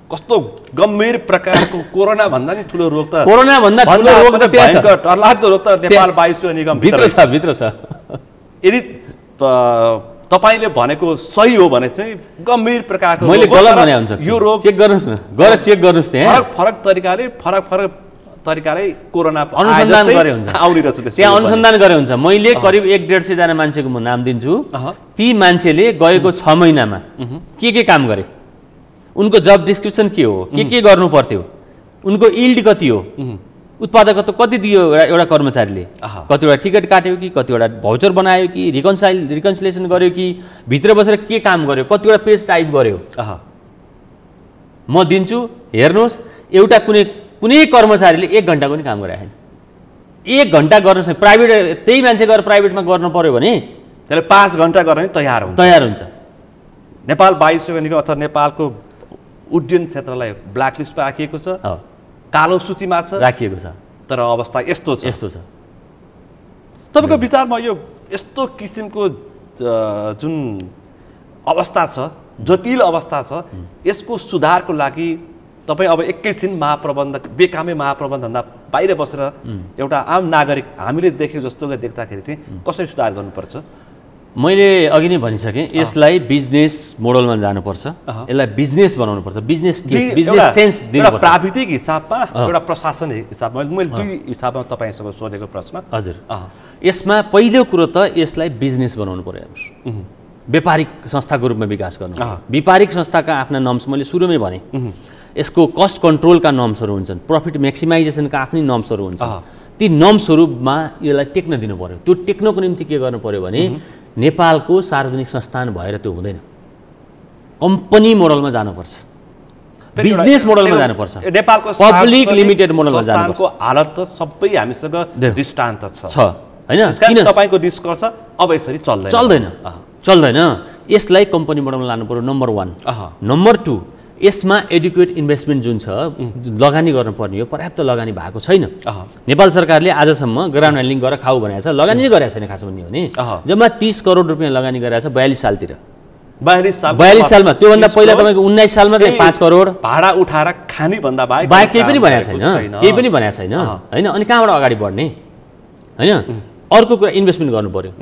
कस्तो गम्भीर प्रकारको कोरोना भन्दा नि ठुलो रोग त, कोरोना भन्दा ठुलो रोग त त्यहाँ छ, डरलाग्दो रोग त नेपाल वायु निगम भित्र छ। यदि तपाईले भनेको सही हो भने चाहिँ गम्भीर प्रकारको, मैले गलत भने हुन्छ यो रोग चेक गर्नुस् न, गएर चेक गर्नुस्। त्यहाँ फरक तरिकाले कोरोना अनुसन्धान गरे हुन्छ, त्यहाँ अनुसन्धान गरे हुन्छ। मैले करिब 150 जना मान्छेको म नाम दिन्छु। ती मान्छेले गएको 6 महिनामा के काम गरे, उनको जब डिस्क्रिप्सन के हो, के गर्नु पर्थ्यो, उनको इल्ड कति हो, उत्पादकत्व कति दियो एउटा कर्मचारीले, कतिवटा टिकट काट्यो कि, कतिवटा भाउचर बनायो कि, रिकन्सिलिएसन गर्यो कि, भित्र बसेर के काम गर्यो, कतिवटा पेज टाइप गर्यो, म दिन्छु हेर्नुहोस्। एउटा कुनै कर्मचारीले 1 घन्टाको नि काम गराएन। 1 घन्टा गर्न सक्छ। प्राइभेट त्यही मान्छे गएर प्राइभेटमा गर्नु पर्यो भने त्यसले 5 घन्टा गर्ने तयार हुन्छ। नेपाल वायु सेवा निगम अथवा नेपालको उड्डयन क्षेत्रलाई ब्ल्याकलिस्टमा राखिएको छ, कालो सूचीमा राखिएको छ। तर अवस्था यस्तो छ। तपाईँको विचारमा यो यस्तो किसिमको जुन अवस्था छ, जटिल अवस्था छ, यसको सुधारको लागि तपाईँ अब एकैछिन बेकामै महाप्रबन्धभन्दा बाहिर बसेर एउटा आम नागरिक हामीले देखेको जस्तो देख्दाखेरि चाहिँ कसरी सुधार गर्नुपर्छ? मैले अघि नै भनिसकेँ, यसलाई बिजनेस मोडलमा जानुपर्छ, यसलाई बिजनेस बनाउनुपर्छ, बिजनेस सेन्स दिनुपर्छ। प्राविधिक हिसाबमा एउटा प्रशासनिक हिसाबमा मैले दुई हिसाबमा तपाईँसँग सोधेको प्रश्न। हजुर, यसमा पहिलो कुरो त यसलाई बिजनेस बनाउनु पर्यो। व्यापारिक संस्थाको रूपमा विकास गर्नु। व्यापारिक संस्थाका आफ्ना नर्म्स मैले सुरुमै भने, यसको कस्ट कन्ट्रोलका नर्म्सहरू हुन्छन्, प्रफिट म्याक्सिमाइजेसनका आफ्नै नर्म्सहरू हुन्छन्। ती नर्म्सहरूमा यसलाई टेक्न दिनु पर्यो। त्यो टेक्नको निम्ति के गर्नु पर्यो भने नेपालको सार्वजनिक संस्थान भएर त्यो हुँदैन, कम्पनी मोडलमा जानुपर्छ, बिजनेस मोडलमा जानुपर्छ, नेपालको पब्लिक लिमिटेड मोडलमा जानुपर्छ। हालत त सबै हामीसँग दृष्टान्त छ हैन? किन तपाईको निष्कर्ष अब यसरी चल्दैन। यसलाई कम्पनी मोडलमा लानु पर्यो, नम्बर 1। नम्बर 2, यसमा एडुकेट इन्भेस्टमेन्ट जुन छ, लगानी गर्नुपर्ने हो, पर्याप्त लगानी भएको छैन। नेपाल सरकारले आजसम्म ग्राउन्ड ह्यान्डलिङ गरेर खाऊ भनेको छ, लगानी नै गरेको छैन। खास भन्ने हो भने जम्मा 30 करोड रुपियाँ लगानी गरेको छ 42 सालतिर। 42 सालमा, त्योभन्दा पहिला तपाईँको 19 सालमा चाहिँ 5 करोड भाडा उठाएर खाने भन्दा बाहेक केही पनि भनेको छैन हैन? अनि कहाँबाट अगाडि बढ्ने हैन? अर्को कुरा इन्भेस्टमेन्ट गर्नु पर्यो।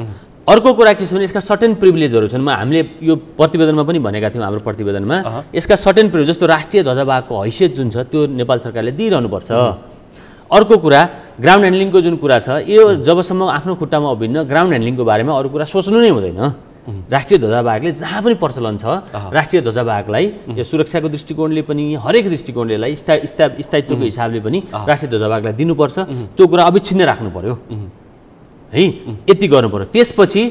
अर्को कुरा के छ भने यसका सर्टेन प्रिभिलेजहरू छन्। हामीले यो प्रतिवेदनमा पनि भनेका थियौँ, हाम्रो प्रतिवेदनमा यसका सर्टेन प्रिभिलेज, जस्तो राष्ट्रिय ध्वजावाहको हैसियत जुन छ त्यो नेपाल सरकारले दिइरहनुपर्छ। अर्को कुरा ग्राउन्ड ह्यान्डलिङको जुन कुरा छ, यो जबसम्म आफ्नो खुट्टामा उभिन्न ग्राउन्ड ह्यान्डलिङको बारेमा अरू कुरा सोच्नु नै हुँदैन। राष्ट्रिय ध्वजावाहकले जहाँ पनि प्रचलन छ, राष्ट्रिय ध्वजावाहकलाई यो सुरक्षाको दृष्टिकोणले पनि, हरेक दृष्टिकोणले, स्थायित्वको हिसाबले पनि राष्ट्रिय ध्वजावाहकलाई दिनुपर्छ। त्यो कुरा अविच्छिन्न राख्नु पर्यो है, यति गर्नु पर्यो। त्यसपछि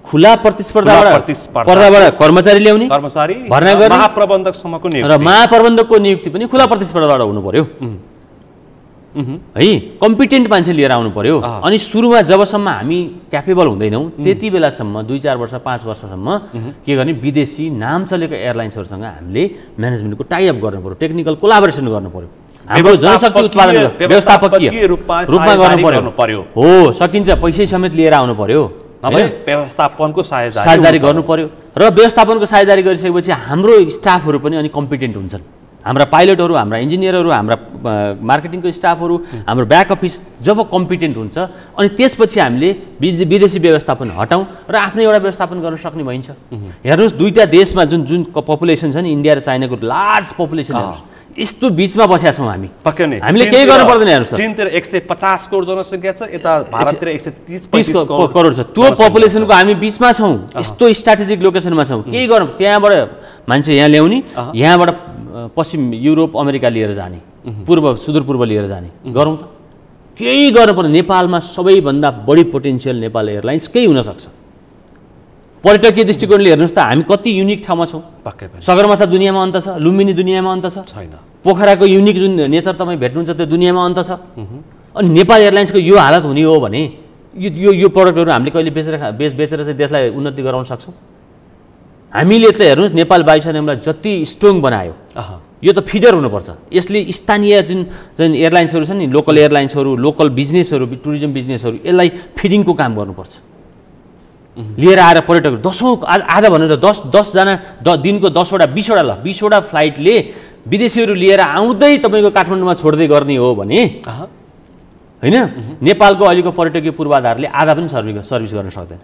खुला प्रतिस्पर्धाबाट कर्मचारी ल्याउने, भर्ना गर्ने, महाप्रबन्धकसम्मको नियुक्ति र महाप्रबन्धकको नियुक्ति पनि खुला प्रतिस्पर्धाबाट हुनु पर्यो है। कम्पिटेन्ट मान्छे लिएर आउनु पर्यो। अनि सुरुमा जबसम्म हामी क्यापेबल हुँदैनौँ त्यति बेलासम्म 2-4 वर्ष 5 वर्षसम्म के गर्ने, विदेशी नाम चलेको एयरलाइन्सहरूसँग हामीले म्यानेजमेन्टको टाइअप गर्नु पर्यो, टेक्निकल कोलाबोरेसन गर्नु पर्यो। हाम्रो जनशक्ति उत्पादन व्यवस्थापकीय रूपमा गर्नु पर्यो। हो, सकिन्छ, पैसै समेत लिएर आउनु पर्यो, व्यवस्थापनको साझेदारी गर्नु पर्यो। र व्यवस्थापनको साझेदारी गरिसकेपछि हाम्रो स्टाफहरू पनि अनि कम्पिटेन्ट हुन्छन्, हाम्रा पाइलटहरू, हाम्रा इन्जिनियरहरू, हाम्रा मार्केटिङको स्टाफहरू, हाम्रो ब्याक अफिस जब कम्पिटेन्ट हुन्छ अनि त्यसपछि हामीले विदेशी व्यवस्थापन हटाउँ र आफ्नै एउटा व्यवस्थापन गर्न सक्ने भइन्छ। हेर्नुहोस् दुईटा देशमा जुन पपुलेसन छ नि, इन्डिया र चाइनाको लार्ज पपुलेसन हेर्नुहोस्, यस्तो बिचमा बसेका छौँ हामी। पक्कै नै हामीले केही गर्नु पर्दैन। हेर्नुहोस् चीनतिर 150 करोड जनसङ्ख्या छ, यता भारततिर 130 करोड छ। त्यो पपुलेसनको हामी बिचमा छौँ, यस्तो स्ट्राटेजिक लोकेसनमा छौँ। केही गरौँ, त्यहाँबाट मान्छे यहाँ ल्याउने, यहाँबाट पश्चिम युरोप अमेरिका लिएर जाने, सुदूरपूर्व लिएर जाने गरौँ त। केही गर्नु पर्ने। नेपालमा सबैभन्दा बढी पोटेन्सियल नेपाल एयरलाइन्सकै हुनसक्छ। पर्यटकीय दृष्टिकोणले हेर्नुहोस् त हामी कति युनिक ठाउँमा छौँ। सगरमाथा दुनियाँमा अन्त छ, लुम्बिनी दुनियाँमा अन्त छ, पोखराको युनिक जुन नेचर तपाईँ भेट्नुहुन्छ त्यो दुनियाँमा अन्त छ। अनि नेपाल एयरलाइन्सको यो हालत हुने हो भने यो प्रडक्टहरू हामीले कहिले बेचेर चाहिँ देशलाई उन्नति गराउन सक्छौँ? हामीले त हेर्नुहोस् नेपाल वायुसेनालाई जति स्ट्रङ बनायो, यो त फिडर हुनुपर्छ। यसले स्थानीय जुन एयरलाइन्सहरू छन् नि, लोकल एयरलाइन्सहरू, लोकल बिजनेसहरू, टुरिज्म बिजनेसहरू, यसलाई फिडिङको काम गर्नुपर्छ। लिएर आएर पर्यटकहरू आज भनेर 10जना दिनको 10वटा 20वटा फ्लाइटले विदेशीहरू लिएर आउँदै तपाईँको काठमाडौँमा छोड्दै गर्ने हो भने होइन, नेपालको अहिलेको पर्यटकीय पूर्वाधारले आधा पनि सर्भिस गर्न सक्दैन।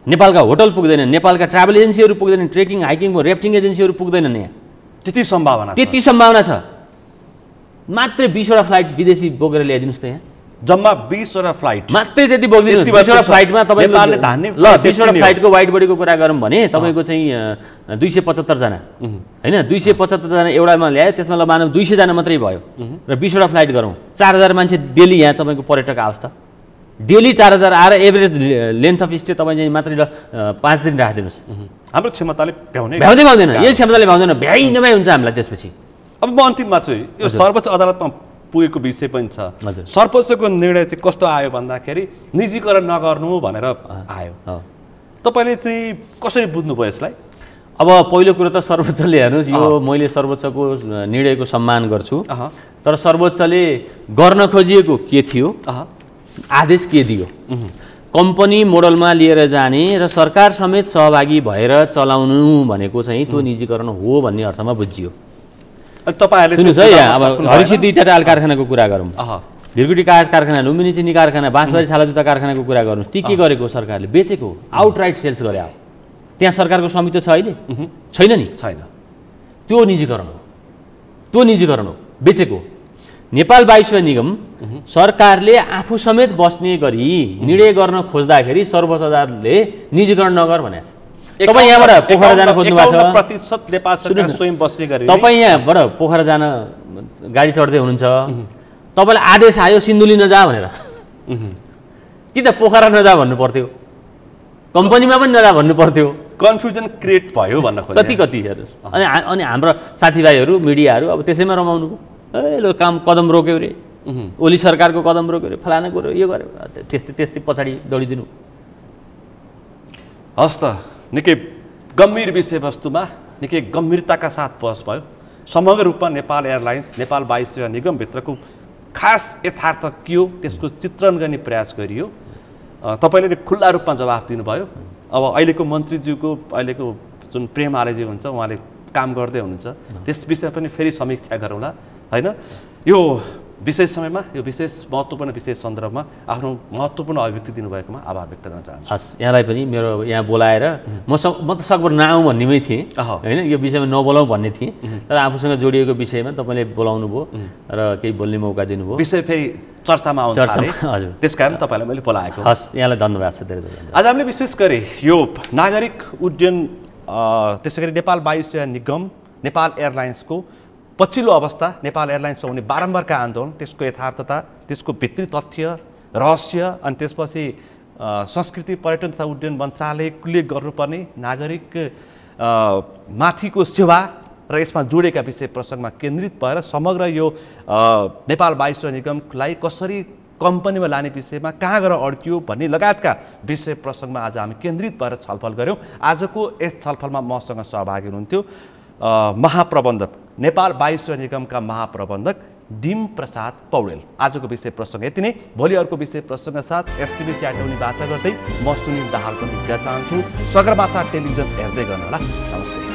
नेपालका होटल पुग्दैन, नेपालका ट्राभल एजेन्सीहरू पुग्दैन, ट्रेकिङ हाइकिङ ऱ्याफ्टिङ एजेन्सीहरू पुग्दैनन्। यहाँ त्यति सम्भावना छ। मात्रै 20वटा फ्लाइट विदेशी बोकेर ल्याइदिनुहोस् त। यहाँ जम्मा 20वटा फ्लाइट मात्रै त्यति बोकिदिनुहोस्। 20वटा फ्लाइटमा तपाईँको ल 20वटा फ्लाइटको वाइड बडीको कुरा गरौँ भने तपाईँको चाहिँ 275 जना होइन, 275 जना एउटामा ल्यायो, त्यसमा ल मानव 200 जना मात्रै भयो र 20वटा फ्लाइट गरौँ, 4000 मान्छे डेली यहाँ तपाईँको पर्यटक आओस् त। डेली 4000 आएर एभरेज लेन्थ अफ स्टे तपाईँ चाहिँ मात्रै ल 5 दिन राखिदिनुहोस्। हाम्रो क्षमताले भ्याउँदैन, यही क्षमताले भ्याउँदैन, भ्याइ नभ्याइ हुन्छ हामीलाई। त्यसपछि अब म अन्तिममा चाहिँ यो सर्वोच्च अदालतमा पुगेको विषय पनि छ। सर्वोच्चको निर्णय चाहिँ कस्तो आयो भन्दाखेरि निजीकरण नगर्नु भनेर आयो। तपाईँले चाहिँ कसरी बुझ्नुभयो यसलाई? अब पहिलो कुरो त सर्वोच्चले हेर्नुहोस्, यो मैले सर्वोच्चको निर्णयको सम्मान गर्छु, तर सर्वोच्चले गर्न खोजिएको के थियो, आदेश के दियो? कम्पनी मोडलमा लिएर जाने र सरकार समेत सहभागी भएर चलाउनु भनेको चाहिँ त्यो निजीकरण हो भन्ने अर्थमा बुझियो। सुन्नुहोस् है, यहाँ अब हरिसिद्धि टाटाल कारखानाको कुरा गरौँ, भिरकुटी कागज कारखाना, लुम्बिनी चिनी कारखाना, बाँसबारी छाला जुत्ता कारखानाको कुरा गर्नुहोस्। ती के गरेको? सरकारले बेचेको, आउटराइट सेल्स गरे। त्यहाँ सरकारको स्वामित्व छ अहिले? छैन नि, छैन। त्यो निजीकरण हो, बेचेको। नेपाल वायुसेवा निगम सरकारले आफू समेत बस्ने गरी निर्णय गर्न खोज्दाखेरि सर्वोच्च अदालतले निजीकरण नगर भनेको छ। तपाईँ यहाँबाट पोखरा जान खोज्नु भएको छ, तपाईँ यहाँबाट पोखरा जान गाडी चढ्दै हुनुहुन्छ, तपाईँलाई आदेश आयो सिन्धुली नजा भनेर, कि त पोखरा नजा भन्नु पर्थ्यो, कम्पनीमा पनि नजा भन्नु पर्थ्यो। कन्फ्युजन क्रिएट भयो भन्न खोजेको कति हेर्नुहोस्। अनि हाम्रो साथीभाइहरू मिडियाहरू अब त्यसैमा रमाउनु, ए लो काम कदम रोक्यो रे, ओली सरकारको कदम रोक्यो रे, फलाना कुरो यो गर्यो, त्यस्तै पछाडि दौडिदिनु। हस् त, निकै गम्भीर विषयवस्तुमा निकै गम्भीरताका साथ बहस भयो। समग्र रूपमा नेपाल एयरलाइन्स, नेपाल वायुसेवा निगमभित्रको खास यथार्थ के हो त्यसको चित्रण गर्ने प्रयास गरियो। तपाईँले खुल्ला रूपमा जवाफ दिनुभयो। अब अहिलेको मन्त्रीज्यूको, अहिलेको जुन प्रेम आलेजी हुन्छ, उहाँले काम गर्दै हुनुहुन्छ, त्यस विषय पनि फेरि समीक्षा गरौँला होइन। यो विशेष समयमा, यो विशेष महत्त्वपूर्ण विशेष सन्दर्भमा आफ्नो महत्त्वपूर्ण अभिव्यक्ति दिनुभएकोमा आभार व्यक्त गर्न चाहन्छु। हस्, यहाँलाई पनि मेरो यहाँ बोलाएर म त सकभर नआउँ भन्नेमै थिएँ होइन, यो विषयमा नबोलाउँ भन्ने थिएँ, तर आफूसँग जोडिएको विषयमा तपाईँले बोलाउनु भयो र केही बोल्ने मौका दिनुभयो। विषय फेरि चर्चामा आउँछ, हजुर, त्यसकारण तपाईँलाई मैले बोलाएको। हस्, यहाँलाई धन्यवाद छ, धेरै धेरै। आज हामीले विशेष गरी यो नागरिक उड्डयन, त्यसै गरी नेपाल वायुसेवा निगम, नेपाल एयरलाइन्सको पछिल्लो अवस्था, नेपाल एयरलाइन्समा हुने बारम्बारका आन्दोलन, त्यसको यथार्थता, त्यसको भित्री तथ्य, रहस्य, अनि त्यसपछि संस्कृति पर्यटन तथा उड्डयन मन्त्रालयले गर्नुपर्ने नागरिक माथिको सेवा र यसमा जोडेका विषय प्रसङ्गमा केन्द्रित भएर समग्र यो नेपाल वायुसेवा निगमलाई कसरी कम्पनीमा लाने विषयमा कहाँ गएर अड्कियो भन्ने लगायतका विषय प्रसङ्गमा आज हामी केन्द्रित भएर छलफल गऱ्यौँ। आजको यस छलफलमा मसँग सहभागी हुनुहुन्थ्यो महाप्रबन्धक, नेपाल वायुसेवा निगमका महाप्रबन्धक डिम प्रसाद पौडेल। आजको विषय प्रसङ्ग यति नै। भोलि अर्को विषय प्रसङ्गका साथ एसटिभी च्याटौनी बाचा गर्दै म सुनिल दाहाल पनि बिदा चाहन्छु। सगरमाथा टेलिभिजन हेर्दै गर्नुहोला। नमस्ते।